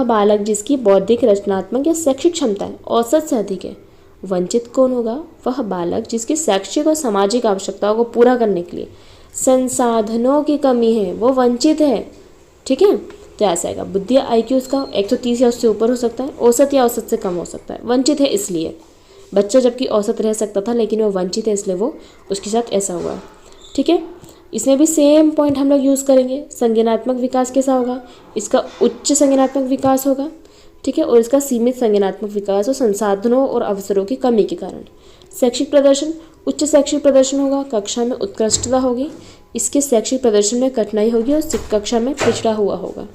बालक जिसकी बौद्धिक, रचनात्मक या शैक्षिक क्षमताएं औसत से अधिक है। वंचित कौन होगा? वह बालक जिसकी शैक्षिक और सामाजिक आवश्यकताओं को पूरा करने के लिए संसाधनों की कमी है, वो वंचित है। ठीक है, तो ऐसा आएगा। बुद्धि IQ उसका 130 या उससे ऊपर हो सकता है, औसत या औसत से कम हो सकता है। वंचित है इसलिए बच्चा जबकि औसत रह सकता था, लेकिन वो वंचित है इसलिए वो उसके साथ ऐसा हुआ। ठीक है, इसमें भी सेम पॉइंट हम लोग यूज़ करेंगे। संज्ञानात्मक विकास कैसा होगा? इसका उच्च संज्ञानात्मक विकास होगा। ठीक है, और इसका सीमित संज्ञानात्मक विकास और संसाधनों और अवसरों की कमी के कारण। शैक्षिक प्रदर्शन उच्च शैक्षिक प्रदर्शन होगा, कक्षा में उत्कृष्टता होगी, इसके शैक्षिक प्रदर्शन में कठिनाई होगी और कक्षा में पिछड़ा हुआ होगा।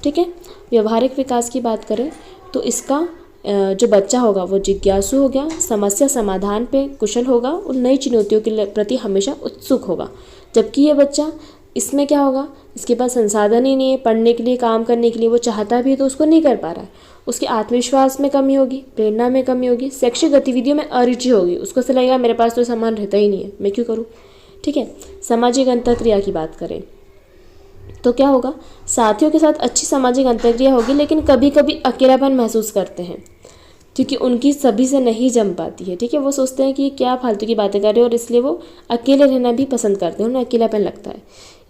ठीक है, व्यवहारिक विकास की बात करें तो इसका जो बच्चा होगा वो जिज्ञासु हो गया, समस्या समाधान पे कुशल होगा और नई चुनौतियों के प्रति हमेशा उत्सुक होगा। जबकि ये बच्चा इसमें क्या होगा? इसके पास संसाधन ही नहीं है पढ़ने के लिए, काम करने के लिए, वो चाहता भी तो उसको नहीं कर पा रहा है। उसके आत्मविश्वास में कमी होगी, प्रेरणा में कमी होगी, शैक्षिक गतिविधियों में अरुचि होगी, उसको ऐसा लगेगा मेरे पास तो सामान रहता ही नहीं है, मैं क्यों करूँ। ठीक है, सामाजिक अंतःक्रिया की बात करें तो क्या होगा? साथियों के साथ अच्छी सामाजिक अंतःक्रिया होगी, लेकिन कभी कभी अकेलापन महसूस करते हैं क्योंकि उनकी सभी से नहीं जम पाती है। ठीक है, वो सोचते हैं कि क्या फालतू की बातें कर रहे हो, और इसलिए वो अकेले रहना भी पसंद करते हैं, उन्हें अकेलापन लगता है।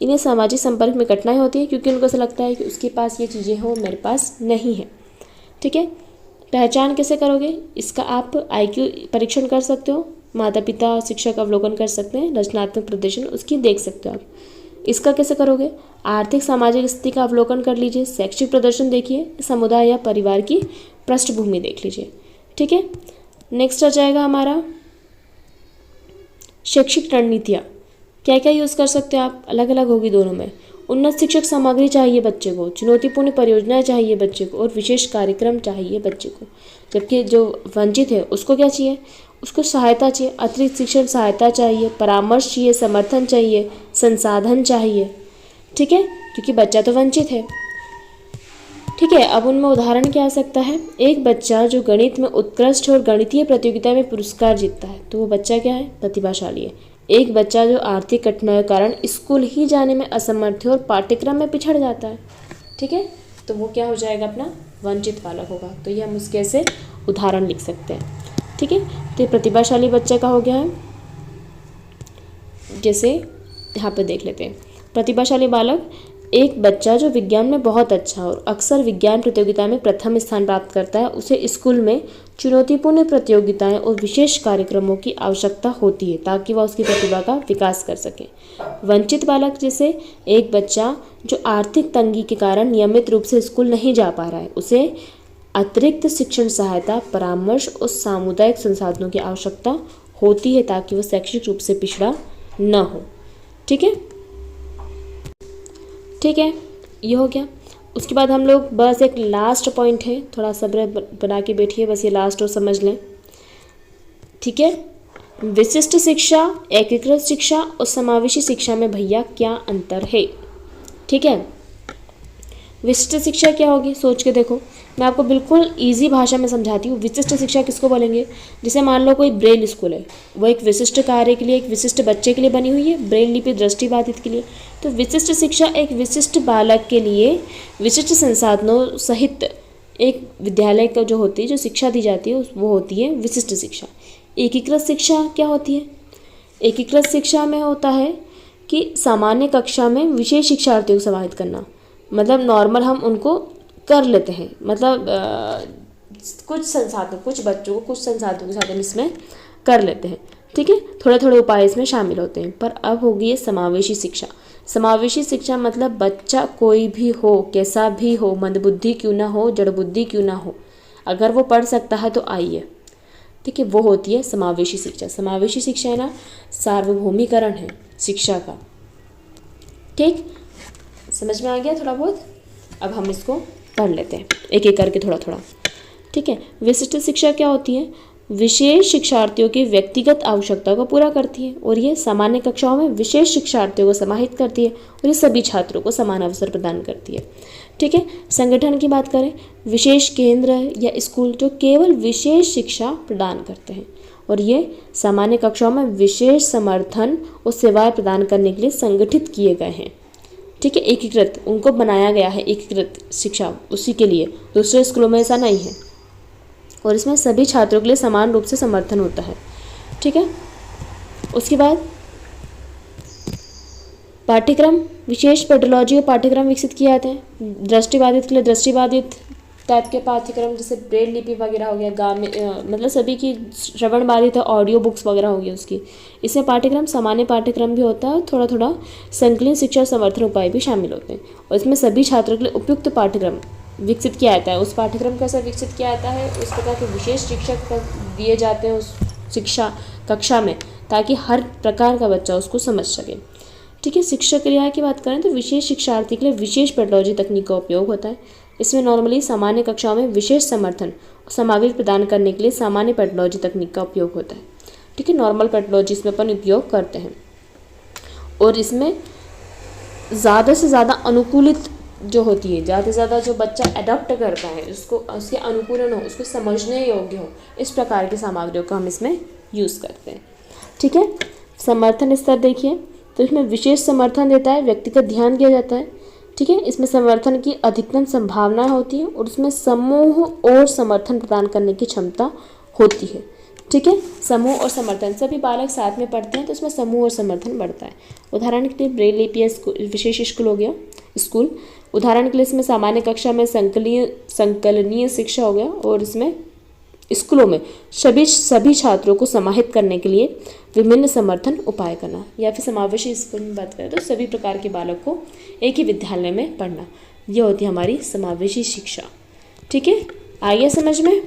इन्हें सामाजिक संपर्क में कठिनाई होती है क्योंकि उनको ऐसा लगता है कि उसके पास ये चीज़ें हो, मेरे पास नहीं है। ठीक है, पहचान कैसे करोगे? इसका आप IQ परीक्षण कर सकते हो, माता पिता शिक्षक अवलोकन कर सकते हैं, रचनात्मक प्रदर्शन उसकी देख सकते हो आप। इसका कैसे करोगे? आर्थिक सामाजिक स्थिति का अवलोकन कर लीजिए, शैक्षिक प्रदर्शन देखिए, समुदाय या परिवार की पृष्ठभूमि देख लीजिए। ठीक है, नेक्स्ट आ जाएगा हमारा शैक्षिक रणनीतियाँ। क्या क्या यूज़ कर सकते हो आप? अलग अलग होगी दोनों में। उन्नत शिक्षक सामग्री चाहिए बच्चे को, चुनौतीपूर्ण परियोजनाएं चाहिए बच्चे को, और विशेष कार्यक्रम चाहिए बच्चे को। जबकि जो वंचित है उसको क्या चाहिए? उसको सहायता चाहिए, अतिरिक्त शिक्षण सहायता चाहिए, परामर्श चाहिए, समर्थन चाहिए, संसाधन चाहिए। ठीक है, क्योंकि बच्चा तो वंचित है। ठीक है, अब उनमें उदाहरण क्या आ सकता है? एक बच्चा जो गणित में उत्कृष्ट है और गणितीय प्रतियोगिता में पुरस्कार जीतता है, तो वो बच्चा क्या है? प्रतिभाशाली है। एक बच्चा जो आर्थिक कठिनाइयों के कारण स्कूल ही जाने में असमर्थ है और पाठ्यक्रम में पिछड़ जाता है। ठीक है, तो वो क्या हो जाएगा? अपना वंचित बालक होगा। तो ये हम उसके ऐसे उदाहरण लिख सकते हैं। ठीक है, तो ये प्रतिभाशाली बच्चे का हो गया है। जैसे यहाँ पे देख लेते हैं। प्रतिभाशाली बालक, एक बच्चा जो विज्ञान में बहुत अच्छा और अक्सर विज्ञान प्रतियोगिता में प्रथम स्थान प्राप्त करता है, उसे स्कूल में चुनौतीपूर्ण प्रतियोगिताएं और विशेष कार्यक्रमों की आवश्यकता होती है ताकि वह उसकी प्रतिभा का विकास कर सके। वंचित बालक, जैसे एक बच्चा जो आर्थिक तंगी के कारण नियमित रूप से स्कूल नहीं जा पा रहा है, उसे अतिरिक्त शिक्षण सहायता, परामर्श और सामुदायिक संसाधनों की आवश्यकता होती है ताकि वह शैक्षिक रूप से पिछड़ा न हो। ठीक है, ठीक है, ये हो गया। उसके बाद हम लोग बस एक लास्ट पॉइंट है, थोड़ा सब्र बना के बैठिए, बस ये लास्ट और समझ लें। ठीक है, विशिष्ट शिक्षा, एकीकृत शिक्षा और समावेशी शिक्षा में भैया क्या अंतर है। ठीक है, विशिष्ट शिक्षा क्या होगी, सोच के देखो। मैं आपको बिल्कुल इजी भाषा में समझाती हूँ। विशिष्ट शिक्षा किसको बोलेंगे, जैसे मान लो कोई ब्रेल स्कूल है, वो एक विशिष्ट कार्य के लिए, एक विशिष्ट बच्चे के लिए बनी हुई है, ब्रेल लिपि दृष्टिबाधित के लिए। तो विशिष्ट शिक्षा एक विशिष्ट बालक के लिए विशिष्ट संसाधनों सहित एक विद्यालय का जो होती है, जो शिक्षा दी जाती है, वो होती है विशिष्ट शिक्षा। एकीकृत शिक्षा क्या होती है, एकीकृत शिक्षा में होता है कि सामान्य कक्षा में विशेष शिक्षार्थियों को समाहित करना, मतलब नॉर्मल हम उनको कर लेते हैं, मतलब कुछ संसाधन, कुछ बच्चों को कुछ संसाधनों के साथ हम इसमें कर लेते हैं। ठीक है, थोड़े थोड़े उपाय इसमें शामिल होते हैं। पर अब होगी ये समावेशी शिक्षा। समावेशी शिक्षा मतलब बच्चा कोई भी हो, कैसा भी हो, मंदबुद्धि क्यों ना हो, जड़ बुद्धि क्यों ना हो, अगर वो पढ़ सकता है तो आइए। ठीक है, वो होती है समावेशी शिक्षा। समावेशी शिक्षा है ना, सार्वभौमिकरण है शिक्षा का। ठीक, समझ में आ गया थोड़ा बहुत। अब हम इसको पढ़ लेते हैं एक एक करके थोड़ा थोड़ा। ठीक है, विशिष्ट शिक्षा क्या होती है, विशेष शिक्षार्थियों की व्यक्तिगत आवश्यकताओं को पूरा करती है और ये सामान्य कक्षाओं में विशेष शिक्षार्थियों को समाहित करती है और ये सभी छात्रों को समान अवसर प्रदान करती है। ठीक है, संगठन की बात करें, विशेष केंद्र या स्कूल जो केवल विशेष शिक्षा प्रदान करते हैं और ये सामान्य कक्षाओं में विशेष समर्थन और सेवाएं प्रदान करने के लिए संगठित किए गए हैं। ठीक है, एकीकृत उनको बनाया गया है, एकीकृत शिक्षा उसी के लिए, दूसरे स्कूलों में ऐसा नहीं है और इसमें सभी छात्रों के लिए समान रूप से समर्थन होता है। ठीक है, उसके बाद पाठ्यक्रम, विशेष पेडोलॉजी और पाठ्यक्रम विकसित किए जाते हैं। दृष्टिबाधित के लिए दृष्टिबाधित टाइप के पाठ्यक्रम, जैसे ब्रेल लिपि वगैरह हो गया, गाँव में मतलब सभी की श्रवण बाधित है, ऑडियो बुक्स वगैरह हो गई उसकी। इसमें पाठ्यक्रम सामान्य पाठ्यक्रम भी होता है और थोड़ा थोड़ा संकलित शिक्षा समर्थन उपाय भी शामिल होते हैं और इसमें सभी छात्रों के लिए उपयुक्त पाठ्यक्रम विकसित किया जाता है। उस पाठ्यक्रम कैसे विकसित किया जाता है, उस प्रकार के विशेष शिक्षक दिए जाते हैं उस शिक्षा कक्षा में ताकि हर प्रकार का बच्चा उसको समझ सके। ठीक है, शिक्षक क्रिया की बात करें तो विशेष शिक्षार्थी के लिए विशेष पेडोलॉजी तकनीक का उपयोग होता है। इसमें नॉर्मली सामान्य कक्षाओं में विशेष समर्थन और सामग्री प्रदान करने के लिए सामान्य पेडोलॉजी तकनीक का उपयोग होता है। ठीक है, नॉर्मल पेडोलॉजी इसमें अपन उपयोग करते हैं और इसमें ज़्यादा से ज़्यादा अनुकूलित जो होती है, ज़्यादा से ज़्यादा जो बच्चा अडॉप्ट करता है, उसको उसके अनुकूलन हो, उसको समझने योग्य हो, इस प्रकार की सामग्रियों का हम इसमें यूज़ करते हैं। ठीक है, समर्थन स्तर देखिए तो इसमें विशेष समर्थन देता है, व्यक्तिगत ध्यान दिया जाता है। ठीक है, इसमें समर्थन की अधिकतम संभावना होती है और उसमें समूह और समर्थन प्रदान करने की क्षमता होती है। ठीक है, समूह और समर्थन, सभी बालक साथ में पढ़ते हैं तो इसमें समूह और समर्थन बढ़ता है। उदाहरण के लिए ब्रेल लिपि विशेष स्कूल हो गया, स्कूल उदाहरण के लिए इसमें सामान्य कक्षा में संकलनीय शिक्षा हो गया और इसमें स्कूलों में सभी छात्रों को समाहित करने के लिए विभिन्न समर्थन उपाय करना, या फिर समावेशी स्कूल में बात करें तो सभी प्रकार के बालक को एक ही विद्यालय में पढ़ना, ये होती है हमारी समावेशी शिक्षा। ठीक है, आइए समझ में।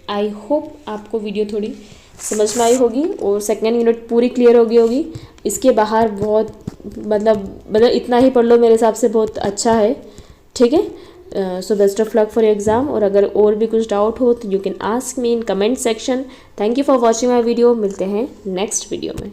आई होप आपको वीडियो थोड़ी समझ में आई होगी और सेकेंड यूनिट पूरी क्लियर होगी। इसके बाहर बहुत मतलब इतना ही पढ़ लो, मेरे हिसाब से बहुत अच्छा है। ठीक है, so best of luck for your exam. और अगर और भी कुछ डाउट हो तो you can ask me in comment section. Thank you for watching my video. मिलते हैं नेक्स्ट वीडियो में।